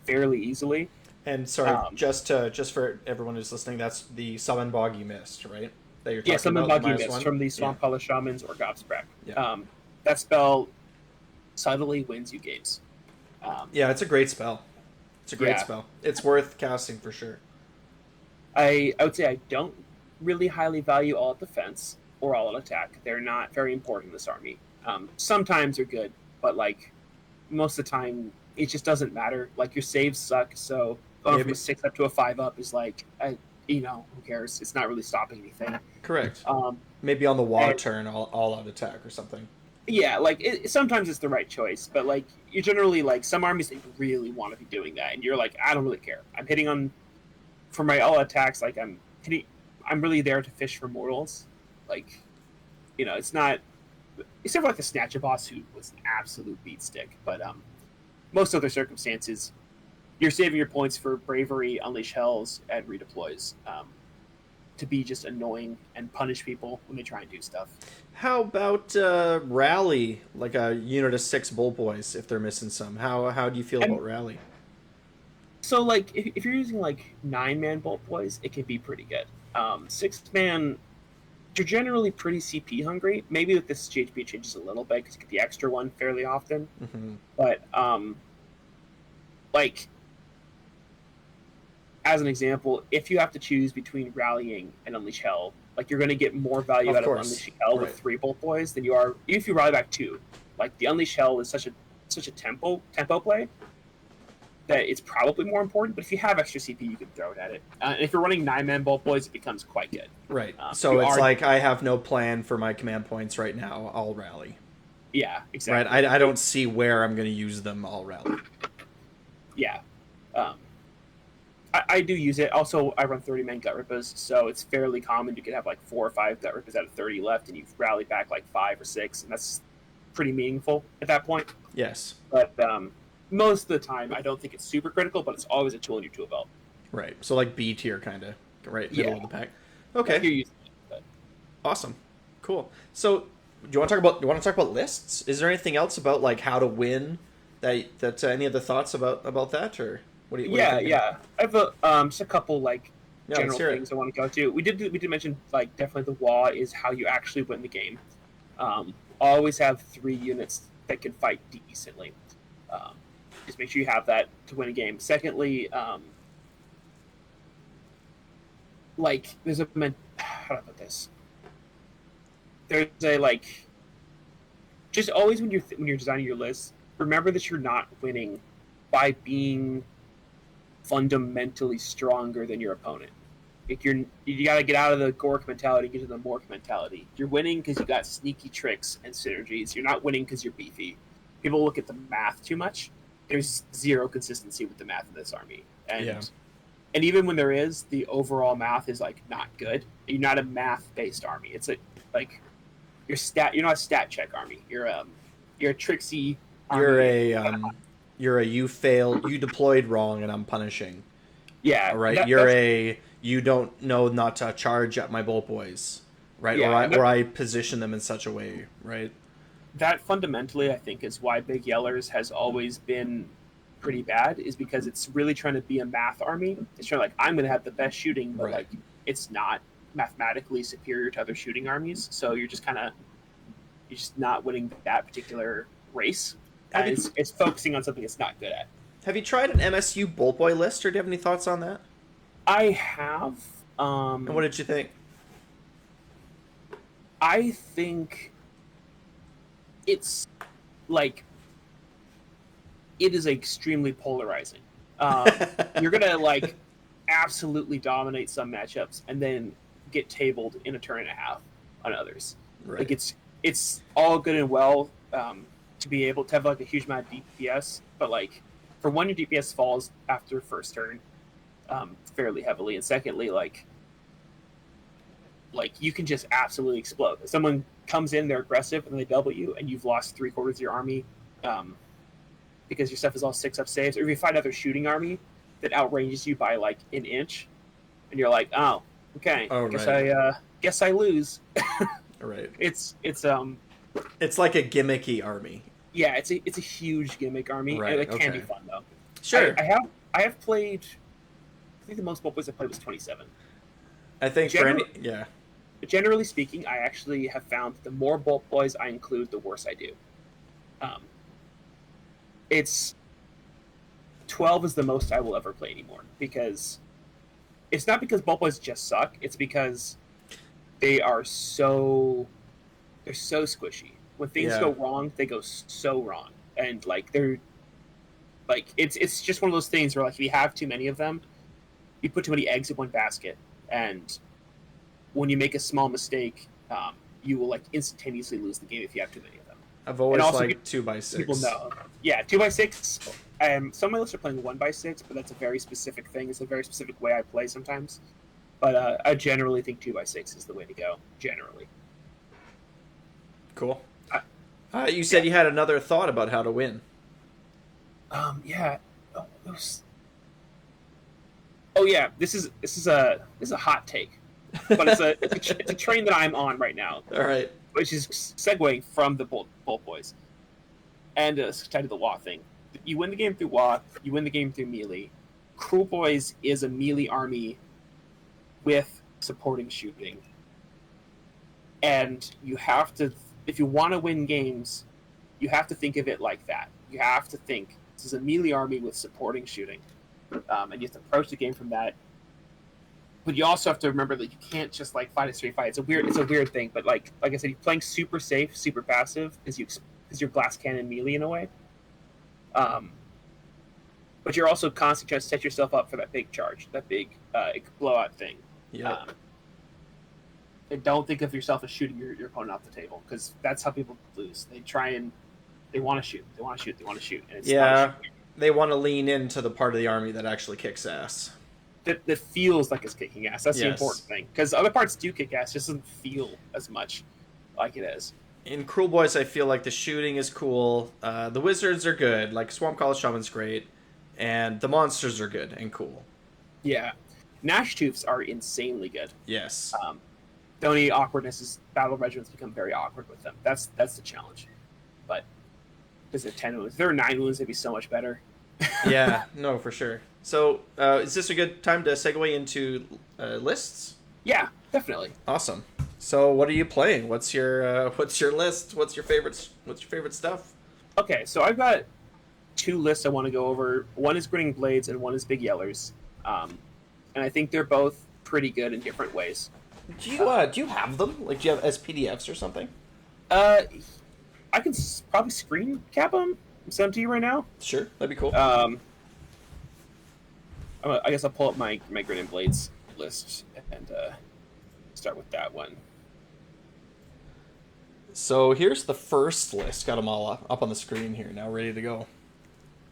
fairly easily. And sorry, just for everyone who's listening, that's the Summon Bog you missed, right? That you're talking Summon about. Bog you missed from the Swamp Color Shamans or Gobsprakk. Yeah. That spell subtly wins you games. It's a great spell. It's a great spell. It's worth casting for sure. I would say I don't really highly value all-out defense or all-out attack. They're not very important in this army. Sometimes they're good, but like most of the time, it just doesn't matter. Like your saves suck, so going from a 6 up to a 5 up is like, who cares? It's not really stopping anything. Correct. Maybe on the Waaagh turn, all-out attack or something. Yeah, like sometimes it's the right choice, but like you generally like some armies that really want to be doing that, and you're like, I don't really care. I'm hitting on for my all attacks. Like I'm really there to fish for mortals. Like, it's not except for like the Snatcher boss who was an absolute beat stick. But most other circumstances, you're saving your points for bravery, unleash hells, and redeploys. To be just annoying and punish people when they try and do stuff. How about rally, like a unit of 6 bull boys if they're missing some? How do you feel about rally? So like if you're using like 9-man bolt boys, it can be pretty good. 6-man, you're generally pretty CP hungry. Maybe with this GHP changes a little bit because you get the extra one fairly often. Mm-hmm. But like as an example, if you have to choose between rallying and unleash hell, like you're going to get more value out of unleashing hell with 3 bolt boys than you are if you rally back 2. Like the unleash hell is such a tempo play that it's probably more important. But if you have extra CP, you can throw it at it. And if you're running 9-man bolt boys, it becomes quite good. Right. So it's like I have no plan for my command points right now. I'll rally. Yeah, exactly. Right. I don't see where I'm going to use them. I'll rally. Yeah. I do use it. Also, I run 30-man gut rippers, so it's fairly common you could have like 4 or 5 gut rippers out of 30 left, and you've rallied back like 5 or 6, and that's pretty meaningful at that point. Yes. But most of the time, I don't think it's super critical, but it's always a tool in your tool belt. Right. So like B tier kind of, right? Middle of the pack. Okay. You're using it, awesome. Cool. So do you want to talk about lists? Is there anything else about like how to win that any other thoughts about that, or what do you? Yeah. I have just a couple like general things I want to go to. We did mention like definitely the Waaagh is how you actually win the game. Always have 3 units that can fight decently. Just make sure you have that to win a game. Secondly, like there's a how do I put this? There's a like just always when you're designing your list, remember that you're not winning by being fundamentally stronger than your opponent. Like you got to get out of the Gork mentality, get to the Mork mentality. You're winning because you got sneaky tricks and synergies. You're not winning because you're beefy. People look at the math too much. There's zero consistency with the math in this army, and even when there is, the overall math is like not good. You're not a math-based army. It's like You're not a stat check army. You're a tricksy. Army. You deployed wrong and I'm punishing. Yeah. Right. You don't know not to charge at my bolt boys. Right. Yeah, or I position them in such a way. Right. That fundamentally, I think, is why Big Yellers has always been pretty bad, is because it's really trying to be a math army. It's trying to I'm going to have the best shooting, but it's not mathematically superior to other shooting armies. So you're just not winning that particular race. It's focusing on something it's not good at. Have you tried an MSU Bolt Boy list, or do you have any thoughts on that? I have. And what did you think? I think it's like it is extremely polarizing. You're gonna like absolutely dominate some matchups and then get tabled in a turn and a half on others. Right. Like it's all good and well to be able to have like a huge amount of DPS, but like for one, your DPS falls after first turn fairly heavily, and secondly, like you can just absolutely explode. If someone comes in, they're aggressive, and they double you, and you've lost 3/4 of your army because your stuff is all 6-up saves. Or if you find another shooting army that outranges you by like an inch, and you're like, oh, okay, guess I lose. Right. It's like a gimmicky army. Yeah, it's a huge gimmick army, right, and it can be fun though. Sure. I have played. I think the most Bolt Boys I played was 27. I think Generally speaking, I actually have found the more Bolt Boys I include, the worse I do. It's 12 is the most I will ever play anymore, because it's not because Bolt Boys just suck. It's because they're so squishy. When things go wrong, they go so wrong, and like they're like it's just one of those things where like if you have too many of them, you put too many eggs in one basket, and when you make a small mistake, you will like instantaneously lose the game if you have too many of them. I've always liked 2x6. People know, 2x6. Some of my lists are playing 1x6, but that's a very specific thing. It's a very specific way I play sometimes. But I generally think 2x6 is the way to go. Generally. Cool. You said you had another thought about how to win. Yeah. This is a hot take, but it's a train that I'm on right now. All right. Which is segueing from the Bolt Boys, and tied to the Waaagh thing. You win the game through Waaagh. You win the game through melee. Kruleboyz is a melee army with supporting shooting, and you have to, if you want to win games, you have to think of it like that. You have to think this is a melee army with supporting shooting, and you have to approach the game from that. But you also have to remember that you can't just like fight a straight fight. It's a weird thing. But like I said, you're playing super safe, super passive, because you're glass cannon melee in a way. But you're also constantly trying to set yourself up for that big charge, that big blowout thing. Yeah. And don't think of yourself as shooting your opponent off the table, because that's how people lose. They want to shoot. And it's they want to lean into the part of the army that actually kicks ass. That feels like it's kicking ass. That's the important thing, because other parts do kick ass, just doesn't feel as much like it is. In Kruleboyz, I feel like the shooting is cool. The wizards are good. Like Swamp College Shaman's great, and the monsters are good and cool. Yeah, Gnash Tooths are insanely good. Yes. The only awkwardness is battle regiments become very awkward with them. That's the challenge. But is it 10 wounds? If there were 9 wounds, it'd be so much better. Yeah, no, for sure. So, is this a good time to segue into lists? Yeah, definitely. Awesome. So, what are you playing? What's your list? What's your favorite stuff? Okay, so I've got 2 lists I want to go over. One is Grinnin Blades and one is Big Yellers. And I think they're both pretty good in different ways. Do you have them? Like, do you have as PDFs or something? I can probably screen cap them. Send them to you right now. Sure, that'd be cool. I guess I'll pull up my Grinnin Blades list and start with that one. So here's the first list. Got them all up on the screen here now, ready to go.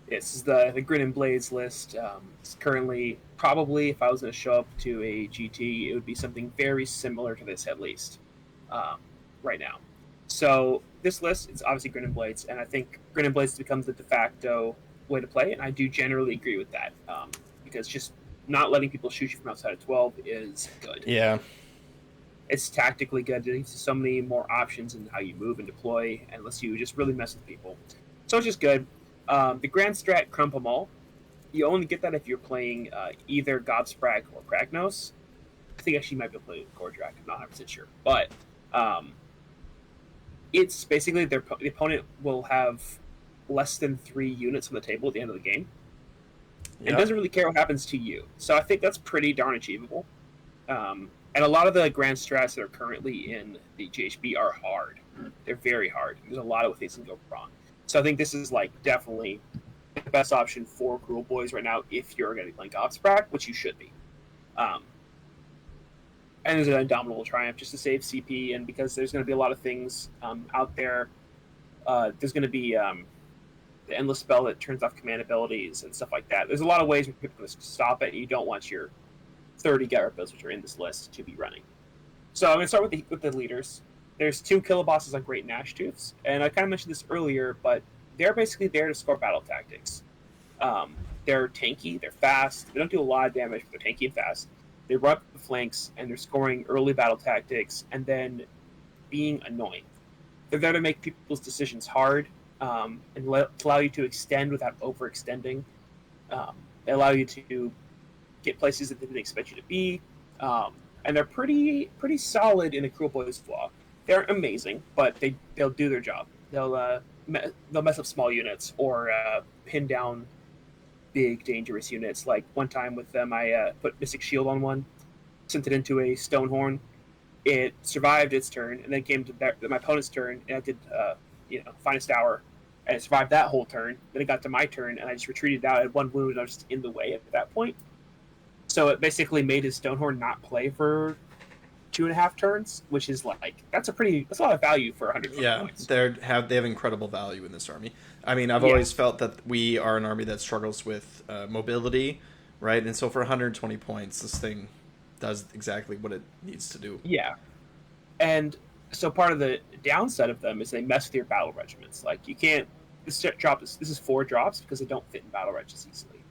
This is the Grinnin Blades list. It's currently, probably, if I was going to show up to a GT, it would be something very similar to this, at least, right now. So this list is obviously Grinnin Blades, and I think Grinnin Blades becomes the de facto way to play, and I do generally agree with that, because just not letting people shoot you from outside of 12 is good. Yeah. It's tactically good. It gives you so many more options in how you move and deploy, and lets you just really mess with people. So it's just good. The Grand Strat Crump 'em all, you only get that if you're playing either Gobsprakk or Kragnos. I think actually you might be able to play Gordrak, I'm not 100% sure. But it's basically the opponent will have less than 3 units on the table at the end of the game. and doesn't really care what happens to you. So I think that's pretty darn achievable. And a lot of the grand strats that are currently in the GHB are hard. They're very hard. There's a lot of things that can go wrong. So I think this is like definitely the best option for Kruleboyz right now if you're going to be playing Gobsprakk, which you should be. And there's an Indomitable Triumph just to save CP, and because there's going to be a lot of things out there. There's going to be the Endless Spell that turns off command abilities and stuff like that. There's a lot of ways where people can stop it, and you don't want your 30 Gyarados, which are in this list, to be running. So I'm going to start with the leaders. There's 2 Kilobosses on Great Gnashtooths, and I kind of mentioned this earlier, but they're basically there to score battle tactics. They're tanky, they're fast, they don't do a lot of damage, but they're tanky and fast. They run up the flanks, and they're scoring early battle tactics, and then being annoying. They're there to make people's decisions hard, and allow you to extend without overextending. They allow you to get places that they didn't expect you to be, and they're pretty solid in a Kruleboyz flaw. They're amazing, but they'll do their job. They'll mess up small units or pin down big dangerous units. Like one time with them, I put Mystic Shield on one, sent it into a Stonehorn. It survived its turn, and then came to my opponent's turn, and I did Finest Hour, and it survived that whole turn. Then it got to my turn, and I just retreated out. I had 1 wound, and I was just in the way at that point. So it basically made his Stonehorn not play for 2.5 turns, which is that's a lot of value for 100 points. They have incredible value in this army. I mean, I've always felt that we are an army that struggles with mobility, right? And so for 120 points, this thing does exactly what it needs to do. Yeah. And so part of the downside of them is they mess with your battle regiments. Like you can't this is 4 drops because they don't fit in battle regiments easily.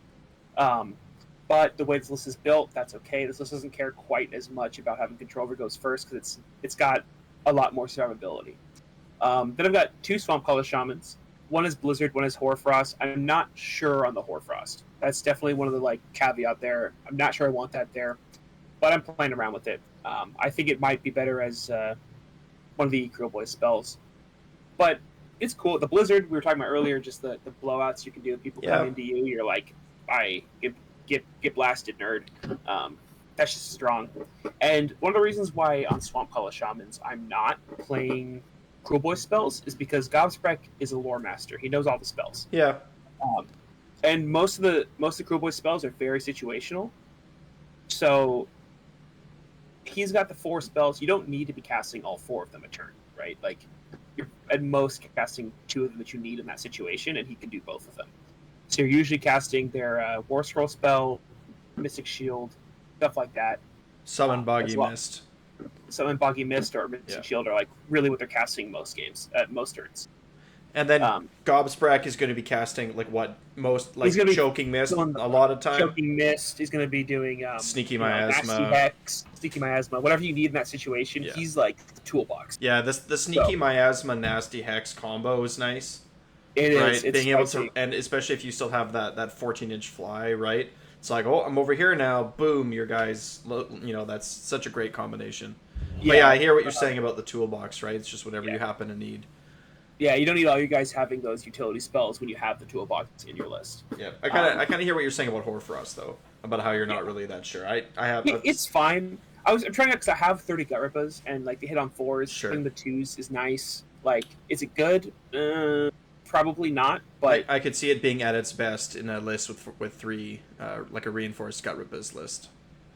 But the way this list is built, that's okay. This list doesn't care quite as much about having control over goes first because it's got a lot more survivability. Then I've got 2 Swamp Color Shamans. One is Blizzard, one is Hoarfrost. I'm not sure on the Hoarfrost. That's definitely one of the caveat there. I'm not sure I want that there, but I'm playing around with it. I think it might be better as one of the Kruleboyz spells. But it's cool. The Blizzard we were talking about earlier, just the blowouts you can do with people coming into you. You're like, get blasted, nerd. That's just strong. And one of the reasons why on Swamp Color Shamans I'm not playing Kruleboyz spells is because Gobsprakk is a lore master. He knows all the spells. Yeah. And most of the Kruleboyz spells are very situational. So he's got the 4 spells. You don't need to be casting all 4 of them a turn, right? Like you're at most casting 2 of them that you need in that situation, and he can do both of them. So you're usually casting their War Scroll spell, Mystic Shield, stuff like that. Summon Boggy Mist. Summon Boggy Mist or Mystic Shield are really what they're casting most games at most turns. And then Gobsprakk is going to be casting he's going to Choking Mist a lot of time. Choking Mist. He's going to be doing Sneaky Miasma, Nasty Hex, Sneaky Miasma, whatever you need in that situation. Yeah. He's like the toolbox. Yeah, the Sneaky Miasma Nasty Hex combo is nice. It is. Right? Being able to, and especially if you still have that 14-inch fly, right? It's like, oh, I'm over here now. Boom, your guys. That's such a great combination. Yeah, but yeah, I hear what you're saying about the toolbox, right? It's just whatever you happen to need. Yeah, you don't need all you guys having those utility spells when you have the toolbox in your list. Yeah, I kind of hear what you're saying about Hoarfrost though, about how you're not really that sure. I have. It's fine. I'm trying because I have 30 Gut Rippers and they hit on 4s. Sure. Putting the 2s is nice. Is it good? Probably not. But I could see it being at its best in a list with 3, like a reinforced Gut Rippers list.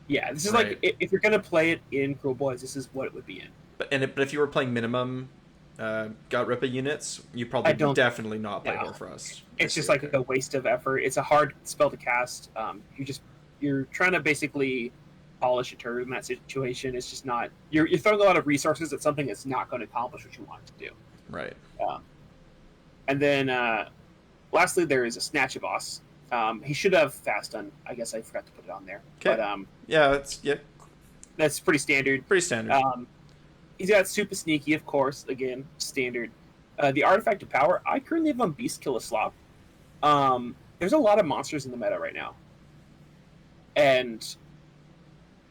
Yeah, this is if you're gonna play it in Kruleboyz, this is what it would be in. But if you were playing minimum Gut Ripper units, you probably definitely not play Hoarfrost. It's just a waste of effort. It's a hard spell to cast. You're trying to basically polish a turn in that situation. It's just not. You're throwing a lot of resources at something that's not going to accomplish what you want it to do. Right. And then lastly, there is a Snatch Boss. He should have Fast Done. I guess I forgot to put it on there. Okay. But that's pretty standard. Pretty standard. He's got Super Sneaky, of course. Again, standard. The Artifact of Power, I currently have on Beastkilla Slop. There's a lot of monsters in the meta right now. And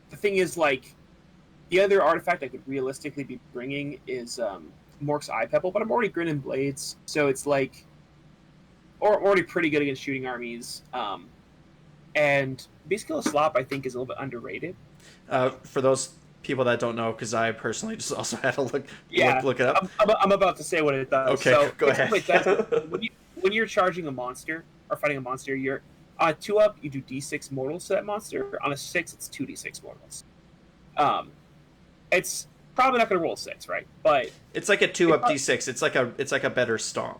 the thing is, the other artifact I could realistically be bringing is Mork's Eye Pebble, but I'm already Grinnin Blades, so it's or already pretty good against shooting armies. And Beastkilla Slop, I think, is a little bit underrated. For those people that don't know, because I personally just also had to Yeah, look it up. I'm about to say what it does. Okay, So go ahead. basically, it does when you're charging a monster or fighting a monster, you're on a 2-up, you do D6 mortals to that monster. On a 6, it's 2D6 mortals. Um, it's probably not going to roll 6, right? But It's like a 2-up D6. It's like a better stomp.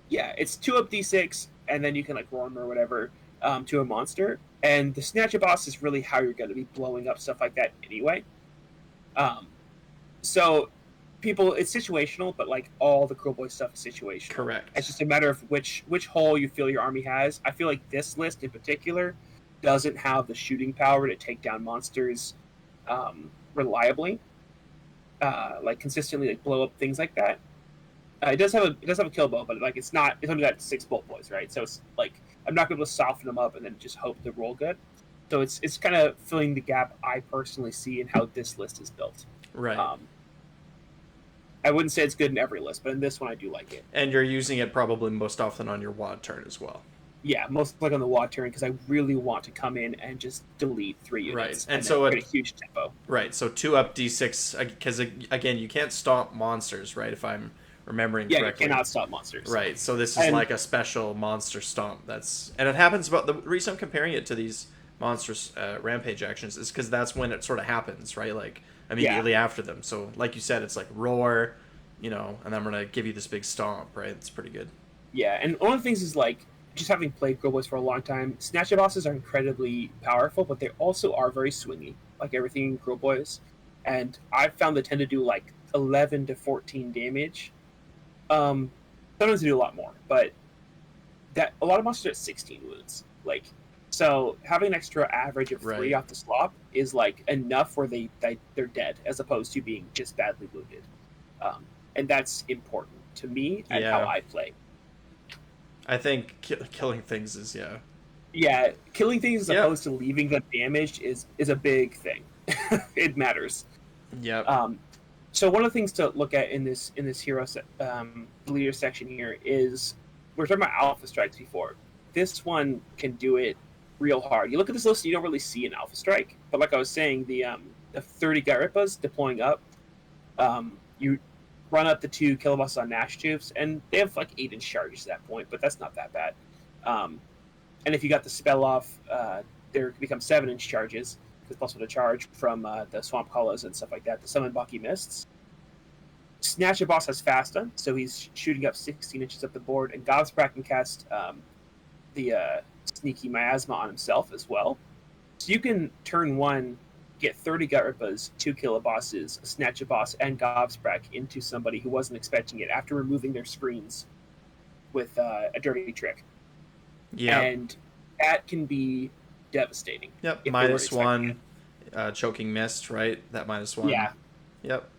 yeah, it's 2-up D6, and then you can like roll them or whatever to a monster. And the Snatcher Boss is really how you're going to be blowing up stuff like that anyway. Um, so people, it's situational, but like all the Kruleboyz stuff is situational. Correct. It's just a matter of which hole you feel your army has. I feel like this list in particular doesn't have the shooting power to take down monsters reliably, like consistently, like blow up things like that. It does have a Killbow, but like it's only got 6 bolt boys, right? So it's like I'm not going to soften them up and then just hope they roll good. So it's kind of filling the gap I personally see in how this list is built. Right. I wouldn't say it's good in every list, but in this one I do like it. And you're using it probably most often on your Waaagh turn as well. Yeah, most like on the Waaagh turn because I really want to come in and just delete 3 units. Right, and so get a huge tempo. Right, so 2-up D6 because again you can't stomp monsters, right? If I'm remembering correctly. You cannot stop monsters. Right, so this is like a special monster stomp. And it happens about the reason I'm comparing it to these monsters rampage actions is because that's when it sort of happens, right? Like immediately after them. So like you said, it's like roar, and I'm gonna give you this big stomp, right? It's pretty good. Yeah, and one of the things is like just having played Kruleboyz for a long time, Snatcher Bosses are incredibly powerful, but they also are very swingy, like everything in Kruleboyz. And I've found they tend to do like 11 to 14 damage. Sometimes they do a lot more, but that a lot of monsters are at 16 wounds. Like, so having an extra average of 3 off the slop is like enough where they're dead, as opposed to being just badly wounded. And that's important to me and how I play. I think killing things is Yeah, killing things as opposed to leaving them damaged is a big thing. It matters. Yeah. So one of the things to look at in this hero leader section here is we were talking about Alpha Strikes before. This one can do it real hard. You look at this list, you don't really see an Alpha Strike, but like I was saying, the 30 Gut Rippas deploying up, you run up the 2 Killbows on Nash tubes, and they have like 8-inch charges at that point, but that's not that bad. And if you got the spell off, there become 7-inch charges. With plus 1 to charge from the Swamp Hollows and stuff like that. The Summon Bucky Mists. Snatcher Boss has Fast Stun, so he's shooting up 16 inches up the board, and Gobsprakk can cast the Sneaky Miasma on himself as well. So you can turn 1, get 30 Gut Rippas, 2 Killabosses, a Snatcher Boss, and Gobsprakk into somebody who wasn't expecting it after removing their screens with a dirty trick. Yeah. And that can be devastating. Yep, -1 choking mist, right? That -1. Yeah. Yep.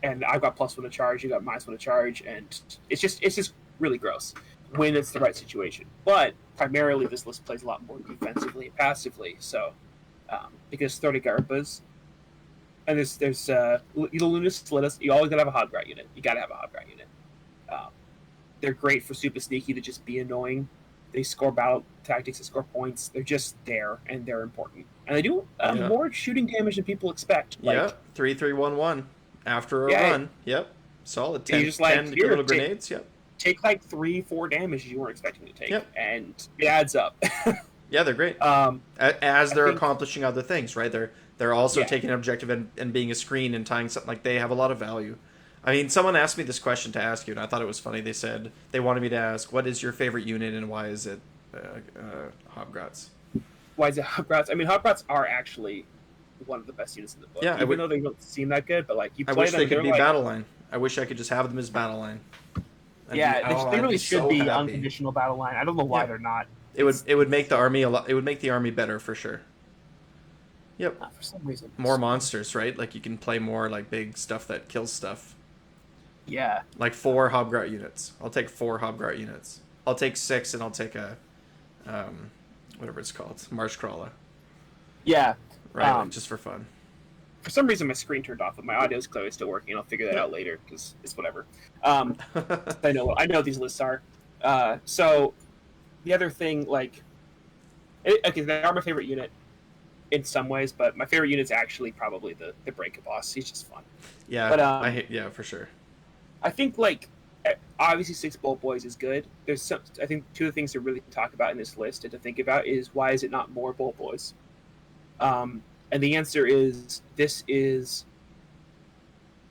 And I've got +1 to charge, you got -1 to charge, and it's just really gross when it's the right situation. But primarily this list plays a lot more defensively and passively, so because 30 Garpas, and there's Lunas Solitus, you always gotta have a Hobgrot unit. You gotta have a Hobgrot unit. They're great for super sneaky to just be annoying. They score battle tactics, they score points. They're just there, and they're important. And they do more shooting damage than people expect. Like, 3-3-1-1 after a run. Yep. Solid. 10 little grenades. Yep. Take like 3-4 damage you weren't expecting to take, and it adds up. Yeah, they're great. As they're accomplishing other things, right? They're also taking an objective and being a screen and tying something. Like, they have a lot of value. I mean, someone asked me this question to ask you, and I thought it was funny. They said they wanted me to ask, what is your favorite unit, and why is it Hobgrots? Why is it Hobgrots? I mean, Hobgrots are actually one of the best units in the book. Yeah, even though they don't seem that good, but like you play I wish them, they could be like, battle line. I wish I could just have them as battle line. They really should be unconditional battle line. I don't know why they're not. It would make the army It would make the army better for sure. Yep. For some reason, more monsters, right? Like you can play more like big stuff that kills stuff. Yeah. Like 4 Hobgrot units. I'll take 4 Hobgrot units. I'll take 6, and I'll take a whatever it's called, Marsh Crawler. Yeah. Right, like just for fun. For some reason, my screen turned off, but my audio is clearly still working. I'll figure that out later because it's whatever. I know what these lists are. So the other thing, like, Okay, they are my favorite unit in some ways, but my favorite unit's actually probably the Breaker boss. He's just fun. Yeah, But yeah, for sure. I think like obviously six Bolt Boys is good. There's some. I think two of the things to really talk about in this list and to think about is why is it not more Bolt Boys? And the answer is this is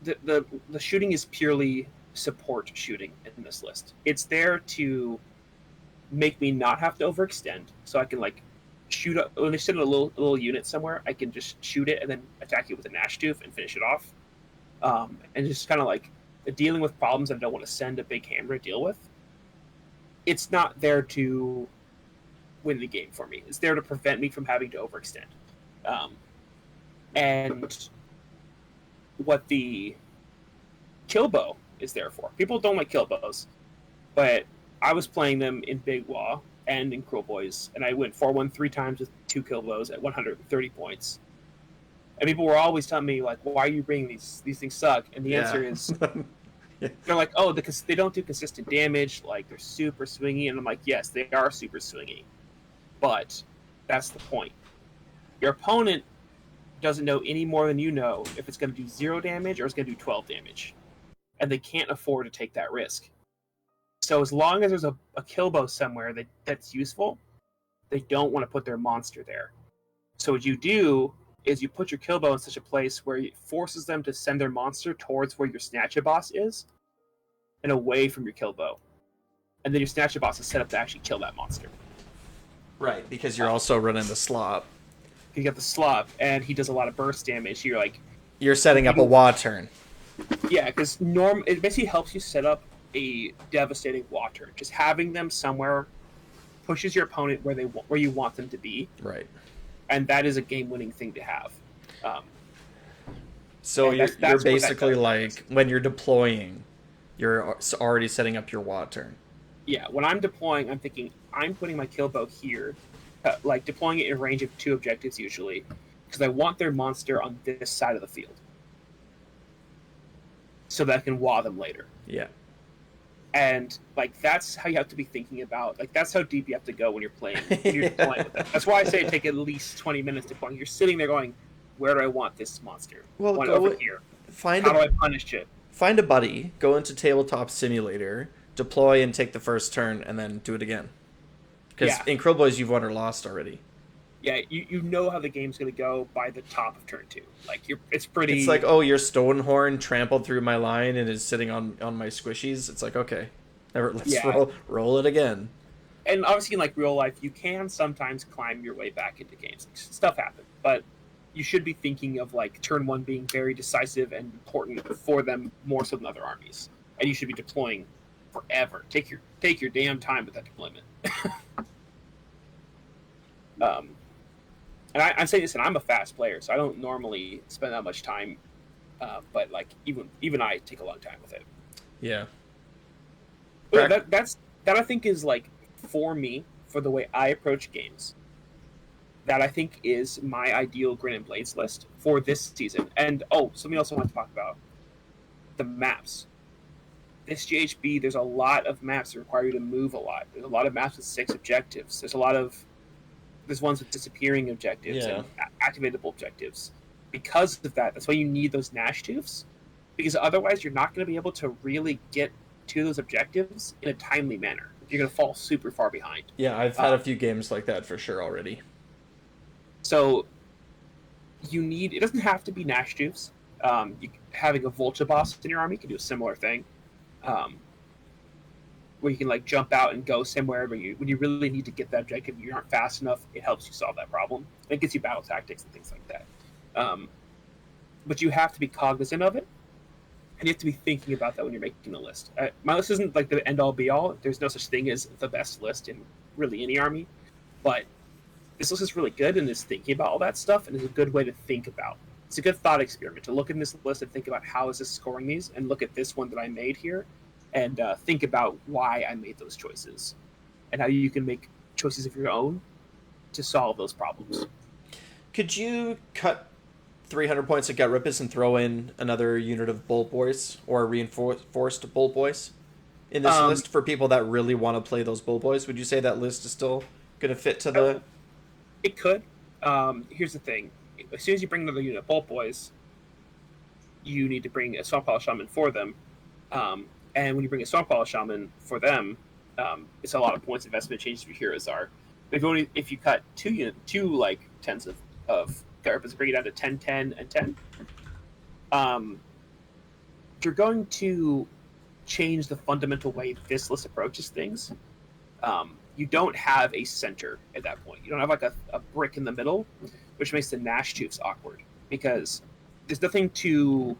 the shooting is purely support shooting in this list. It's there to make me not have to overextend, so I can like shoot up when they send a little unit somewhere. I can just shoot it and then attack it with a Gnash Doof and finish it off. And just kind of like dealing with problems I don't want to send a big hammer to deal with. It's not there to win the game for me. It's there to prevent me from having to overextend. And what the Killbow is there for. People don't like Killbows, but I was playing them in Big Waaagh and in Kruleboyz, and I went 4-1 3 times with 2 Killbows at 130 points. And people were always telling me, like, why are you bringing these things suck? And the answer is, they're like, oh, because they don't do consistent damage, like, they're super swingy. And I'm like, yes, they are super swingy. But that's the point. Your opponent doesn't know any more than you know if it's going to do 0 damage or it's going to do 12 damage. And they can't afford to take that risk. So as long as there's a Killbow somewhere that's useful, they don't want to put their monster there. So what you do is you put your Killbow in such a place where it forces them to send their monster towards where your Snatcha boss is and away from your Killbow. And then your Snatcha boss is set up to actually kill that monster. Right, because you're also running the Slop. You get the Slop, and he does a lot of burst damage. You're setting up a Waaagh turn. Yeah, because it basically helps you set up a devastating Waaagh turn. Just having them somewhere pushes your opponent where you want them to be. Right. And that is a game-winning thing to have. So you're basically like, when you're deploying, you're already setting up your Waaagh turn. Yeah, when I'm deploying, I'm thinking, I'm putting my Killbow here, like deploying it in range of 2 objectives usually, because I want their monster on this side of the field. So that I can Waaagh them later. Yeah. And like that's how you have to be thinking about, like that's how deep you have to go when you're playing. When you're deploying with them. That's why I say take at least 20 minutes deploying. You're sitting there going, where do I want this monster? Well, go over here. How do I punish it? Find a buddy, go into Tabletop Simulator, deploy and take the first turn, and then do it again. Because in Kruleboyz you've won or lost already. Yeah, you know how the game's going to go by the top of turn 2. Like it's pretty. It's like, oh, your Stonehorn trampled through my line and is sitting on my squishies. It's like, okay, let's roll it again. And obviously, in like real life, you can sometimes climb your way back into games. Like, stuff happens, but you should be thinking of like turn 1 being very decisive and important for them more so than other armies, and you should be deploying forever. Take your damn time with that deployment. And I'm saying this, and I'm a fast player, so I don't normally spend that much time. But like even I take a long time with it. Yeah. But that I think is like for me, for the way I approach games. That I think is my ideal Grinnin Blades list for this season. And something else I want to talk about: the maps. This GHB, there's a lot of maps that require you to move a lot. There's a lot of maps with 6 objectives. There's ones with disappearing objectives and activatable objectives. Because of that, that's why you need those Gnash Doofs. Because otherwise, you're not going to be able to really get to those objectives in a timely manner. You're going to fall super far behind. Yeah, I've had a few games like that for sure already. So, it doesn't have to be Gnash Doofs. Having a Vulture boss in your army can do a similar thing. Where you can like jump out and go somewhere when you really need to get that objective, you aren't fast enough. It helps you solve that problem. It gets you battle tactics and things like that. But you have to be cognizant of it, and you have to be thinking about that when you're making a list. My list isn't like the end all be all. There's no such thing as the best list in really any army, but this list is really good and is thinking about all that stuff, and is a good way to think about. It's a good thought experiment to look at this list and think about how is this scoring these, and look at this one that I made here. And think about why I made those choices and how you can make choices of your own to solve those problems. Could you cut 300 points of Gut Rippus and throw in another unit of Bolt Boys or reinforced Bolt Boys in this list for people that really want to play those Bolt Boys? Would you say that list is still going to fit to the... It could. Here's the thing: as soon as you bring another unit of Bolt Boys, you need to bring a Swamp Hollow Shaman for them. And when you bring a Swamp Hollow Shaman for them, it's a lot of points investment changes your heroes are. But if you cut two like tens of Garpas, bring it down to 10, 10, and 10, you're going to change the fundamental way this list approaches things. You don't have a center at that point. You don't have like a brick in the middle, which makes the Gnash Tooths awkward because there's nothing to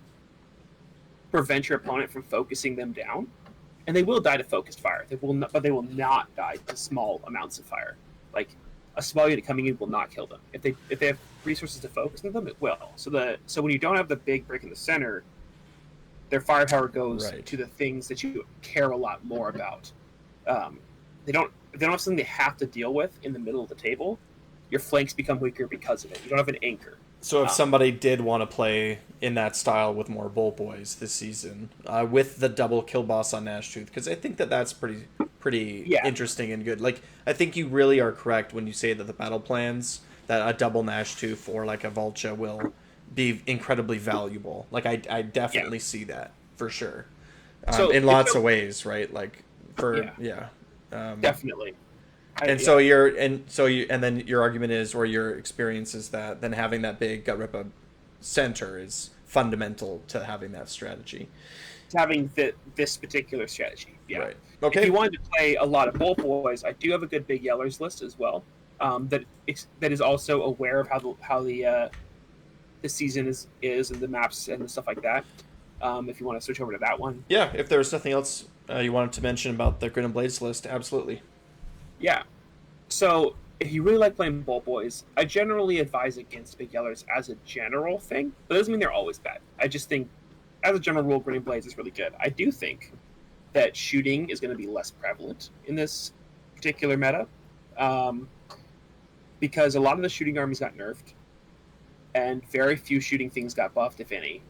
prevent your opponent from focusing them down, and they will die to focused fire. But they will not die to small amounts of fire. Like a small unit coming in will not kill them. If they have resources to focus on them, it will. So when you don't have the big brick in the center, their firepower goes to the things that you care a lot more about. They don't have something they have to deal with in the middle of the table. Your flanks become weaker because of it. You don't have an anchor. So if somebody did want to play in that style with more Bolt Boys this season, with the double kill boss on Gnash Tooth, because I think that's pretty interesting and good. Like, I think you really are correct when you say that the battle plans, that a double Gnash Tooth or like a Vulture will be incredibly valuable. Like, I definitely see that for sure. In lots of ways, right? Like, definitely. And then your argument is, or your experience is that then having that big Gut Ripper center is fundamental to having that strategy. To having this particular strategy, yeah. Right. Okay. If you wanted to play a lot of Bolt Boys, I do have a good big Yellers list as well. That is also aware of how the season is and the maps and the stuff like that. If you want to switch over to that one. Yeah. If there was nothing else you wanted to mention about the Grinnin Blades list, absolutely. Yeah. So, if you really like playing Bolt Boys, I generally advise against Big Yellers as a general thing. But it doesn't mean they're always bad. I just think, as a general rule, Grinnin Blades is really good. I do think that shooting is going to be less prevalent in this particular meta. Because a lot of the shooting armies got nerfed. And very few shooting things got buffed, if any.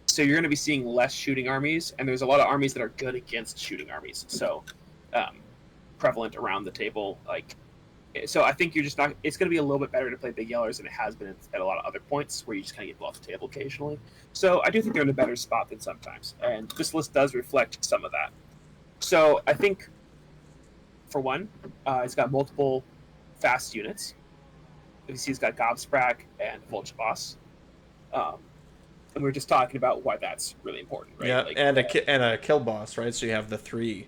So you're going to be seeing less shooting armies. And there's a lot of armies that are good against shooting armies. So... prevalent around the table, so I think you're just not. It's going to be a little bit better to play Big Yellers than it has been at a lot of other points where you just kind of get off the table occasionally. So I do think they're in a better spot than sometimes, and this list does reflect some of that. So I think, for one, it's got multiple fast units. You see, it's got Gobsprakk and Vulture Boss, and we were just talking about why that's really important, right? Yeah, and a kill boss, right? So you have the 3.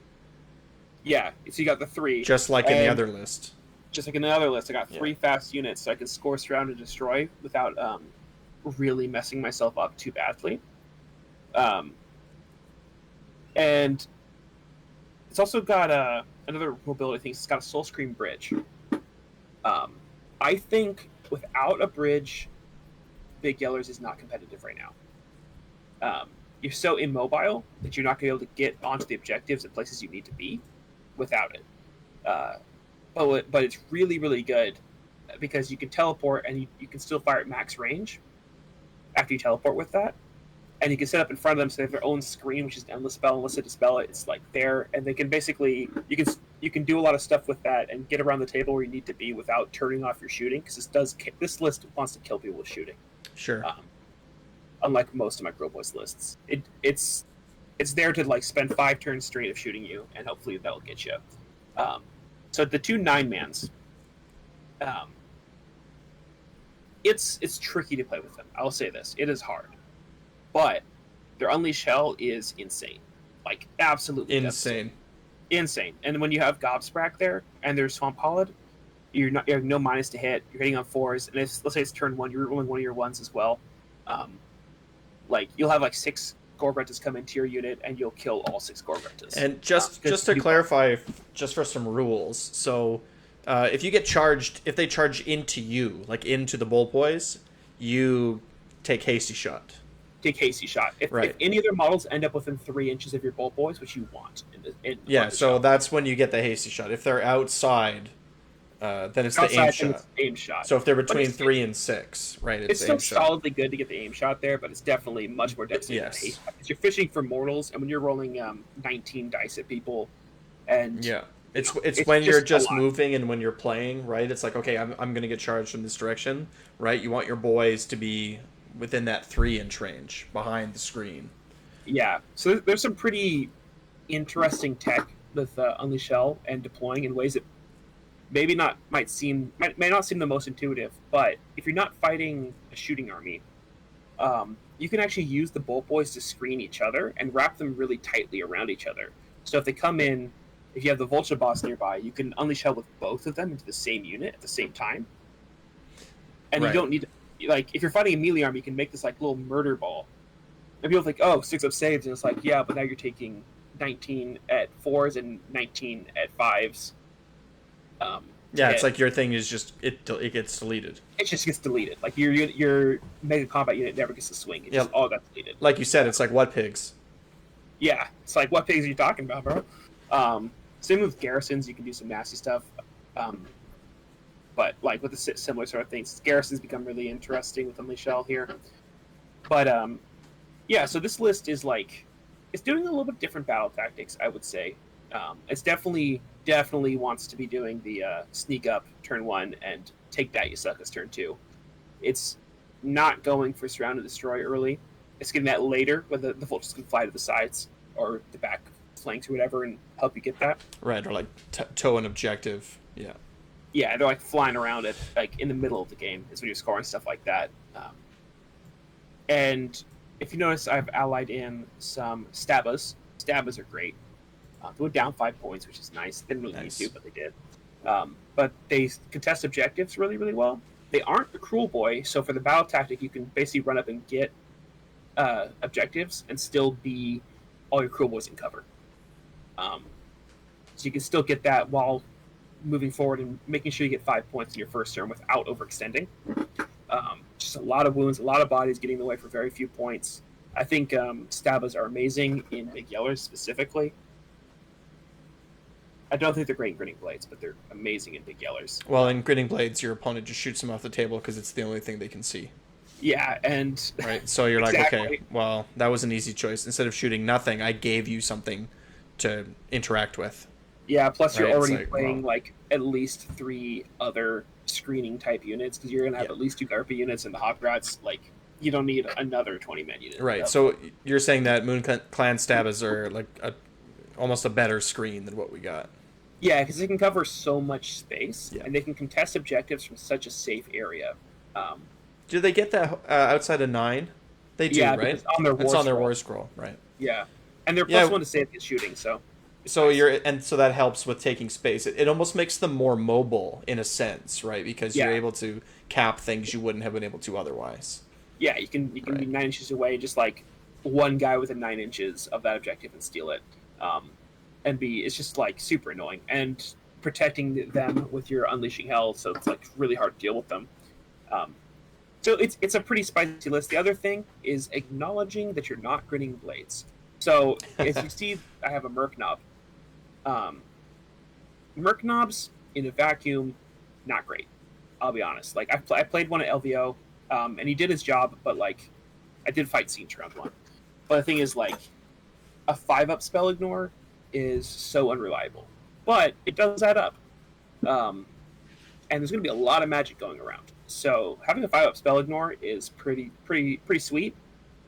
Yeah, so you got the 3. Just like in the other list. Just like in the other list, I got 3 fast units, so I can score, surround, and destroy without really messing myself up too badly. And it's also got another mobility thing. It's got a Soul Scream bridge. I think without a bridge, Big Yellers is not competitive right now. You're so immobile that you're not going to be able to get onto the objectives and places you need to be without it. But it's really, really good because you can teleport and you can still fire at max range after you teleport with that. And you can set up in front of them so they have their own screen, which is an endless spell. Unless they dispel it, it's like there. And they can basically, you can do a lot of stuff with that and get around the table where you need to be without turning off your shooting, because this list wants to kill people with shooting. Sure. Unlike most of my Kruleboyz lists, it's there to spend 5 turns straight of shooting you, and hopefully that'll get you. So the 2 9-mans, it's tricky to play with them. I'll say this: it is hard, but their Unleash Hell is insane, absolutely insane. And when you have Gobsprakk there and there's Swamp Hollow, you have no minus to hit. You're hitting on 4s, and let's say it's turn 1, you're rolling one of your 1s as well. You'll have 6 Gorgrettas come into your unit, and you'll kill all 6 Gorgrettas. And just to clarify, just for some rules, so if they charge into you, into the Bolt Boys, you take Hasty Shot. If any of their models end up within 3 inches of your Bolt Boys, which you want. So that's when you get the Hasty Shot. If they're outside... then it's the aim shot. So if they're between 3 and 6, right? It's still solidly good to get the aim shot there, but it's definitely much more devastating than haste shot. Because you're fishing for mortals, and when you're rolling 19 dice at people, and It's It's when you're just a just lot. moving and when you're playing, right? It's like, okay, I'm gonna get charged from this direction, right? You want your boys to be within that 3 inch range behind the screen. Yeah. So there's some pretty interesting tech with Unleash Shell and deploying in ways that maybe not may not seem the most intuitive, but if you're not fighting a shooting army, you can actually use the bolt boys to screen each other and wrap them really tightly around each other. So if they come in, if you have the Vulture boss nearby, you can unleash hell with both of them into the same unit at the same time, and you Right. don't need like if you're fighting a melee army, you can make this like little murder ball. And people think, oh, 6 up saves, and it's like, yeah, but now you're taking 19 at fours and 19 at fives to Yeah, it's hit. like your thing is just it gets deleted. It just gets deleted. Like your mega combat unit never gets to swing. It Yeah, just all got deleted. like you said, it's like what pigs. Yeah, it's like what pigs are you talking about, bro? Same with garrisons. You can do some nasty stuff, um, but like with the similar sort of things, garrisons become really interesting with Unleash Shell here. But yeah, so this list is like it's doing a little bit different battle tactics, I would say. It's definitely wants to be doing the sneak up turn one and take that you suck as turn two. It's not going for surround and destroy early. It's getting that later when the vultures can fly to the sides or the back flanks or whatever and help you get that. Right, or like tow an objective. Yeah. Yeah, they're like flying around it like in the middle of the game is when you're scoring stuff like that. And if you notice, I've allied in some Stabas. Stabas are great. They went down 5 points, which is nice. Didn't really Nice. need to, but they did. But they contest objectives really, really well. They aren't a cruel boy, so for the battle tactic, you can basically run up and get objectives and still be all your cruel boys in cover. Um, so you can still get that while moving forward and making sure you get 5 points in your first turn without overextending. Just a lot of wounds, a lot of bodies getting in the way for very few points. I think Stabas are amazing in Big Yellers specifically. I don't think they're great in Grinning Blades, but they're amazing in Big Yellers. Well, in Grinning Blades, your opponent just shoots them off the table because it's the only thing they can see. Yeah, and Right. So you're like, exactly. okay, well, that was an easy choice. Instead of shooting nothing, I gave you something to interact with. Yeah, plus Right? you're It's already like, playing well, like at least 3 other screening type units because you're gonna have yeah. at least 2 Garpa units and the Hobgrots. Like you don't need another 20-man unit. Right. So you're saying that Moon Clan Stabas are like almost a better screen than what we got. Yeah, because they can cover so much space Yeah. and they can contest objectives from such a safe area. Um, Do they get that outside of 9? They do, yeah, right? because on their It's war on their scroll. war scroll, right? Yeah, and they're Yeah. +1 to save against shooting. So So so that helps with taking space. It almost makes them more mobile in a sense, right? Because you're yeah, able to cap things you wouldn't have been able to otherwise. yeah, you can be Right. 9 inches away, just like one guy within 9 inches of that objective and steal it. And be it's just like super annoying and protecting them with your unleashing hell, so it's like really hard to deal with them. Um, so it's a pretty spicy list. The other thing is acknowledging that you're not Grinning Blades. So as you see, I have a Merc knob. Um, Merc knobs in a vacuum, not great. I'll be honest. Like I played one at LVO, and he did his job, but like I did fight Siege round one. But the thing is, like a 5-up spell ignore is so unreliable, but it does add up. And there's going to be a lot of magic going around. So having a 5-up spell ignore is pretty sweet,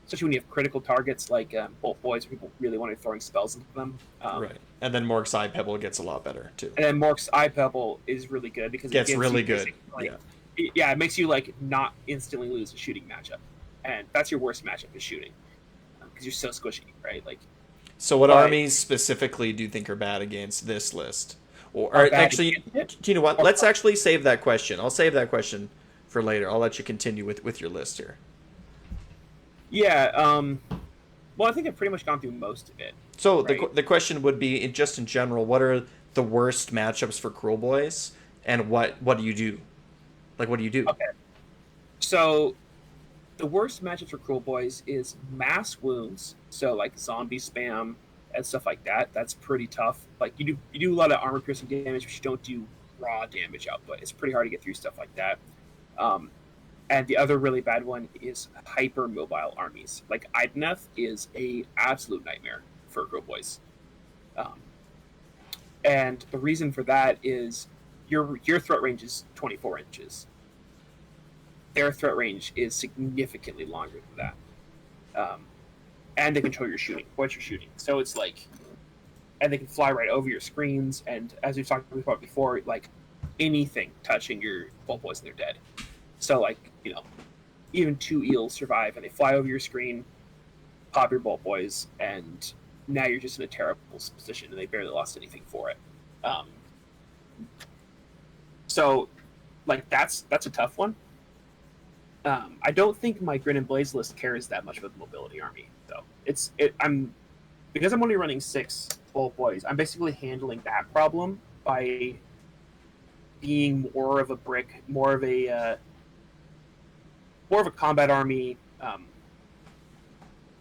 especially when you have critical targets like Bolt Boys, where people really want to be throwing spells into them. Right. And then Mork's Eye Pebble gets a lot better too. And then Mork's Eye Pebble is really good because it Gets gives really you good. like, Yeah. yeah, it makes you like not instantly lose a shooting matchup, and that's your worst matchup is shooting because you're so squishy, right? Like So what but armies specifically do you think are bad against this list? Or are bad actually, against it. do you know what? Or- Let's actually save that question. I'll save that question for later. I'll let you continue with your list here. Yeah. Well, I think I've pretty much gone through most of it. So Right. the question would be, just in general, what are the worst matchups for Kruleboyz, and what do you do? Like, what do you do? Okay. So the worst matchup for Kruleboyz is mass wounds. So like zombie spam and stuff like that. That's pretty tough. Like you do a lot of armor piercing damage, but you don't do raw damage output. It's pretty hard to get through stuff like that. Um, and the other really bad one is hyper mobile armies. Like Ideneth is a absolute nightmare for Kruleboyz. Um, And the reason for that is your threat range is 24 inches. Their threat range is significantly longer than that. And they control your shooting, what you're shooting. So it's like, and they can fly right over your screens. And as we've talked about before, like anything touching your bolt boys and they're dead. So like, even 2 eels survive and they fly over your screen, pop your bolt boys, and now you're just in a terrible position and they barely lost anything for it. So like that's a tough one. I don't think my Grinnin Blades list cares that much about the mobility army, though. Because I'm only running 6 bolt boys. I'm basically handling that problem by being more of a brick, more of a combat army,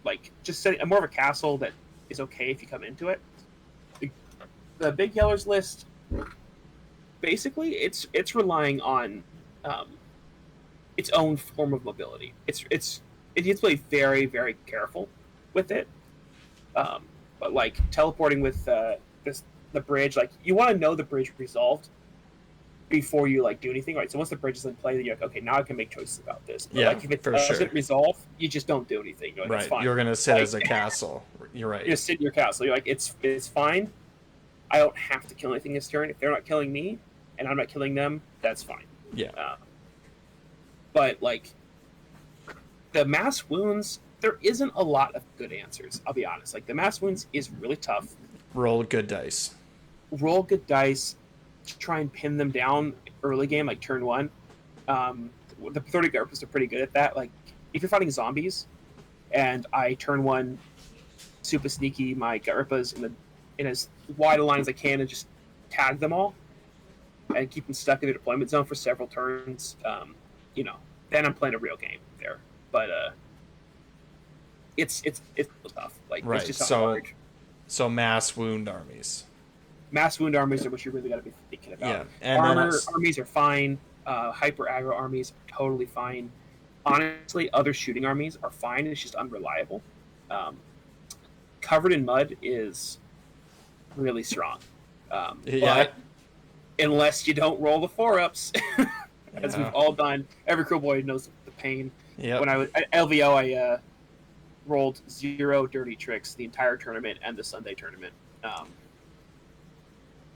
like just setting more of a castle that is okay if you come into it. The Big Yellers list, basically, it's relying on its own form of mobility. It needs to be very, very careful with it. But like teleporting with the bridge, like you want to know the bridge resolved before you like do anything, right? So once the bridge is in play, then you're like, okay, now I can make choices about this. But like if it doesn't resolve, you just don't do anything. You're like, right, it's fine. You're gonna sit as a castle. You're right. You just sit in your castle. You're like, it's fine. I don't have to kill anything this turn. If they're not killing me and I'm not killing them, that's fine. Yeah. But like the mass wounds, there isn't a lot of good answers. I'll be honest. Like the mass wounds is really tough. Roll good dice. To try and pin them down early game, like turn 1. The pathetic Garpists are pretty good at that. Like if you're fighting zombies, and I turn 1 super sneaky my Garpas in as wide a line as I can and just tag them all and keep them stuck in the deployment zone for several turns, then I'm playing a real game there. But it's tough. Like right. It's just hard. So mass wound armies. Mass wound armies are what you really got to be thinking about. Yeah, and armor armies are fine. Hyper aggro armies are totally fine. Honestly, other shooting armies are fine. It's just unreliable. Covered in mud is really strong. But unless you don't roll the 4-ups, as we've all done, every Kruleboy knows the pain. Yeah. When I was at LVO, I rolled 0 dirty tricks the entire tournament and the Sunday tournament.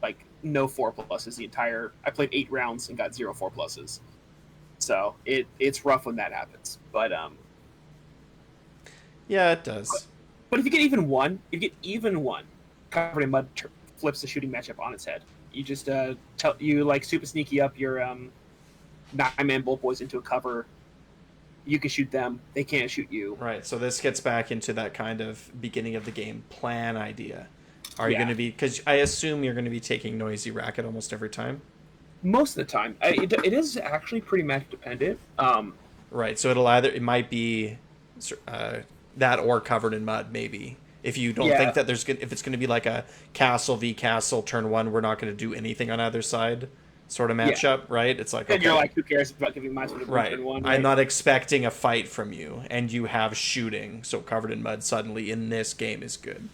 Like no 4+s the entire. I played 8 rounds and got 0 4+s. So it's rough when that happens. But yeah, it does. But if you get even one, covered in mud flips the shooting matchup on its head. You just super sneaky up your 9-man bolt boys into a cover. You can shoot them; they can't shoot you. Right. So this gets back into that kind of beginning of the game plan idea. Are you going to be? Because I assume you're going to be taking Noisy Racket almost every time. Most of the time, it is actually pretty match dependent. Right. So it might be that or Covered in Mud, maybe. If you don't think that if it's going to be like a castle v castle turn 1, we're not going to do anything on either side sort of matchup, right? It's like, and you're like, who cares about giving my turn right. 1? Right? I'm not expecting a fight from you, and you have shooting, so Covered in Mud suddenly in this game is good.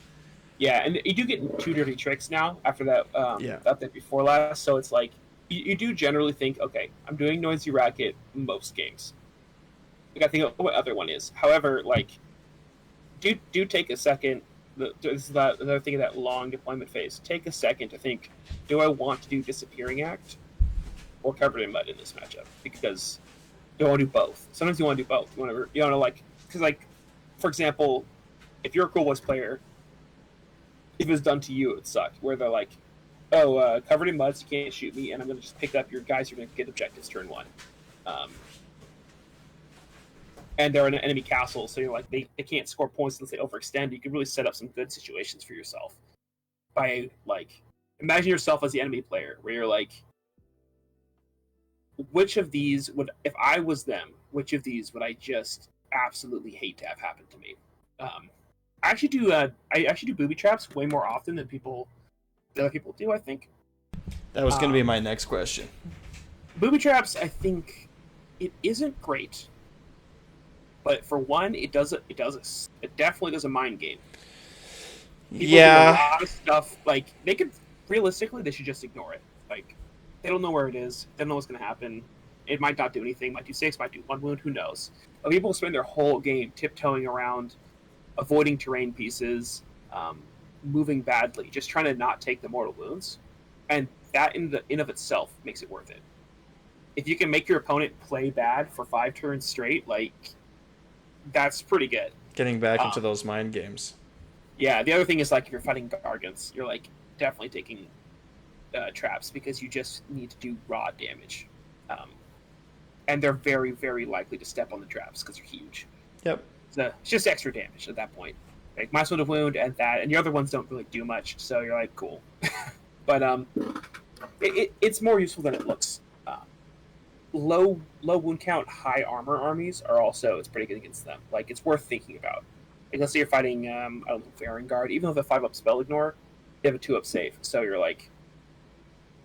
Yeah, and you do get 2 dirty tricks now after that update before last, so it's like you do generally think, okay, I'm doing Noisy Racket most games. I gotta think of what other one is. However, like, do take a second. This is another thing of that long deployment phase. Take a second to think: do I want to do Disappearing Act or Covered in Mud in this matchup? Because you want to do both. Sometimes you want to do both. You want to like, because like, for example, if you're a Kruleboyz player, if it was done to you, it would suck. Where they're like, oh, Covered in Mud, so you can't shoot me, and I'm going to just pick up your guys who are going to get objectives turn 1. And they're in an enemy castle, so you're like, they can't score points unless they overextend. You can really set up some good situations for yourself by, like, imagine yourself as the enemy player, where you're like, which of these would, if I was them, which of these would I just absolutely hate to have happen to me? I actually do booby traps way more often than other people do, I think. That was going to be my next question. Booby traps, I think, it isn't great, but for one, it definitely does a mind game. People do a lot of stuff, like, they could realistically, they should just ignore it. Like, they don't know where it is. They don't know what's going to happen. It might not do anything. Might do 6, might do 1 wound. Who knows? But people spend their whole game tiptoeing around, avoiding terrain pieces, moving badly, just trying to not take the mortal wounds. And that in of itself makes it worth it. If you can make your opponent play bad for 5 turns straight, like, that's pretty good. Getting back into those mind games. Yeah, the other thing is, like, if you're fighting Gargants, you're, like, definitely taking traps because you just need to do raw damage. And they're very, very likely to step on the traps because they're huge. Yep. So it's just extra damage at that point. Like, -1 to wound and that, and the other ones don't really do much, so you're like, cool. But it's more useful than it looks. Low wound count, high armor armies are also, it's pretty good against them. Like, it's worth thinking about. Like, let's say you're fighting, I don't know, Varanguard. Even with a 5-up spell ignore, they have a 2-up save. So you're like,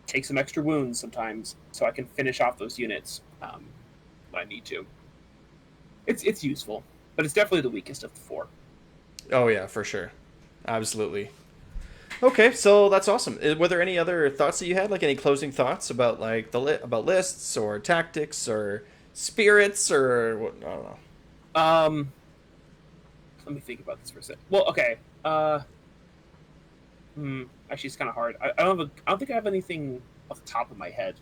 take some extra wounds sometimes so I can finish off those units when I need to. It's useful, but it's definitely the weakest of the 4. Oh, yeah, for sure. Absolutely. Okay, so that's awesome. Were there any other thoughts that you had? Like, any closing thoughts about, like, about lists or tactics or spirits or what? I don't know. Let me think about this for a second. Well, okay. Actually, it's kind of hard. I don't think I have anything off the top of my head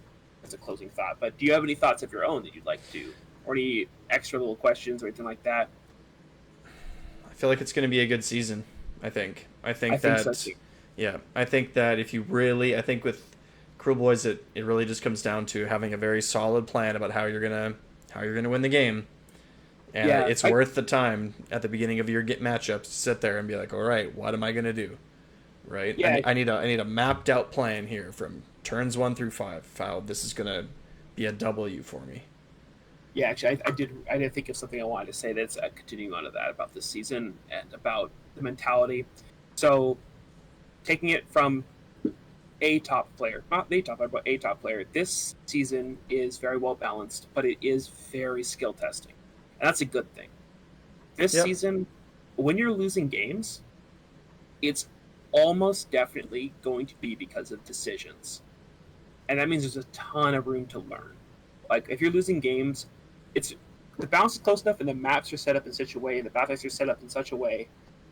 as a closing thought. But do you have any thoughts of your own that you'd like to do, or any extra little questions or anything like that? I feel like it's going to be a good season. I think that. So too. Yeah, I think that if you really, I think with Kruleboyz, it really just comes down to having a very solid plan about how you're gonna win the game, and Yeah, it's worth the time at the beginning of your matchups to sit there and be like, all right, what am I gonna do, right? Yeah. I need a mapped out plan here from turns 1 through 5. How this is gonna be a W for me. Yeah, actually, I did think of something I wanted to say that's a continuing on to that about this season and about the mentality. So, taking it from a top player, not the top player, but a top player, this season is very well balanced, but it is very skill testing. And that's a good thing. This season, when you're losing games, it's almost definitely going to be because of decisions. And that means there's a ton of room to learn. Like, if you're losing games, the balance is close enough and the maps are set up in such a way, and the battles are set up in such a way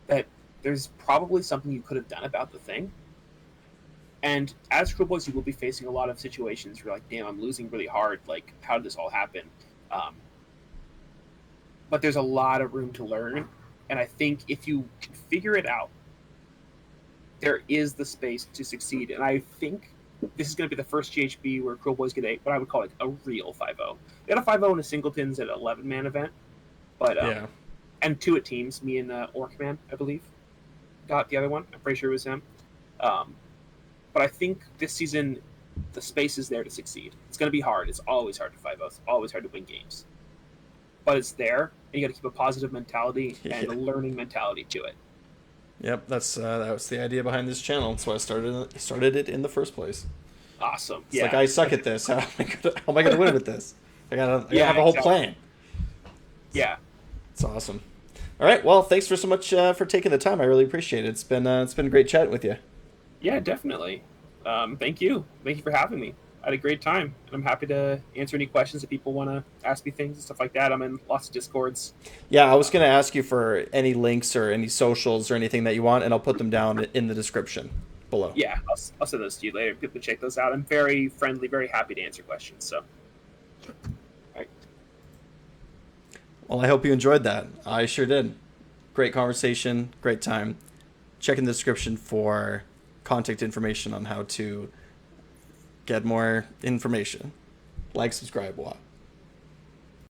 that there's probably something you could have done about the thing. And as Kruleboyz, you will be facing a lot of situations where you're like, damn, I'm losing really hard. Like, how did this all happen? But there's a lot of room to learn. And I think if you can figure it out, there is the space to succeed. And I think this is going to be the first GHB where Kruleboyz get what I would call like a real 5-0. They had a 5-0 in a singletons at an 11-man event. But, and 2 at teams, me and Orkman, I believe, got the other one. I'm pretty sure it was him. But I think this season, the space is there to succeed. It's going to be hard. It's always hard to 5-0. It's always hard to win games. But it's there, and you got to keep a positive mentality and a learning mentality to it. Yep, that was the idea behind this channel. That's why I started it in the first place. Awesome. It's like, I suck at this. How am I going to win with this? I gotta have a whole plan. Yeah. It's awesome. All right. Well, thanks for so much for taking the time. I really appreciate it. It's been great chatting with you. Yeah, definitely. Thank you. Thank you for having me. I had a great time, and I'm happy to answer any questions if people want to ask me things and stuff like that. I'm in lots of Discords. Yeah, I was going to ask you for any links or any socials or anything that you want, and I'll put them down in the description below. Yeah, I'll send those to you later. People can check those out. I'm very friendly, very happy to answer questions. So, all right. Well, I hope you enjoyed that. I sure did. Great conversation, great time. Check in the description for contact information on how to get more information. Like, subscribe, Waaagh.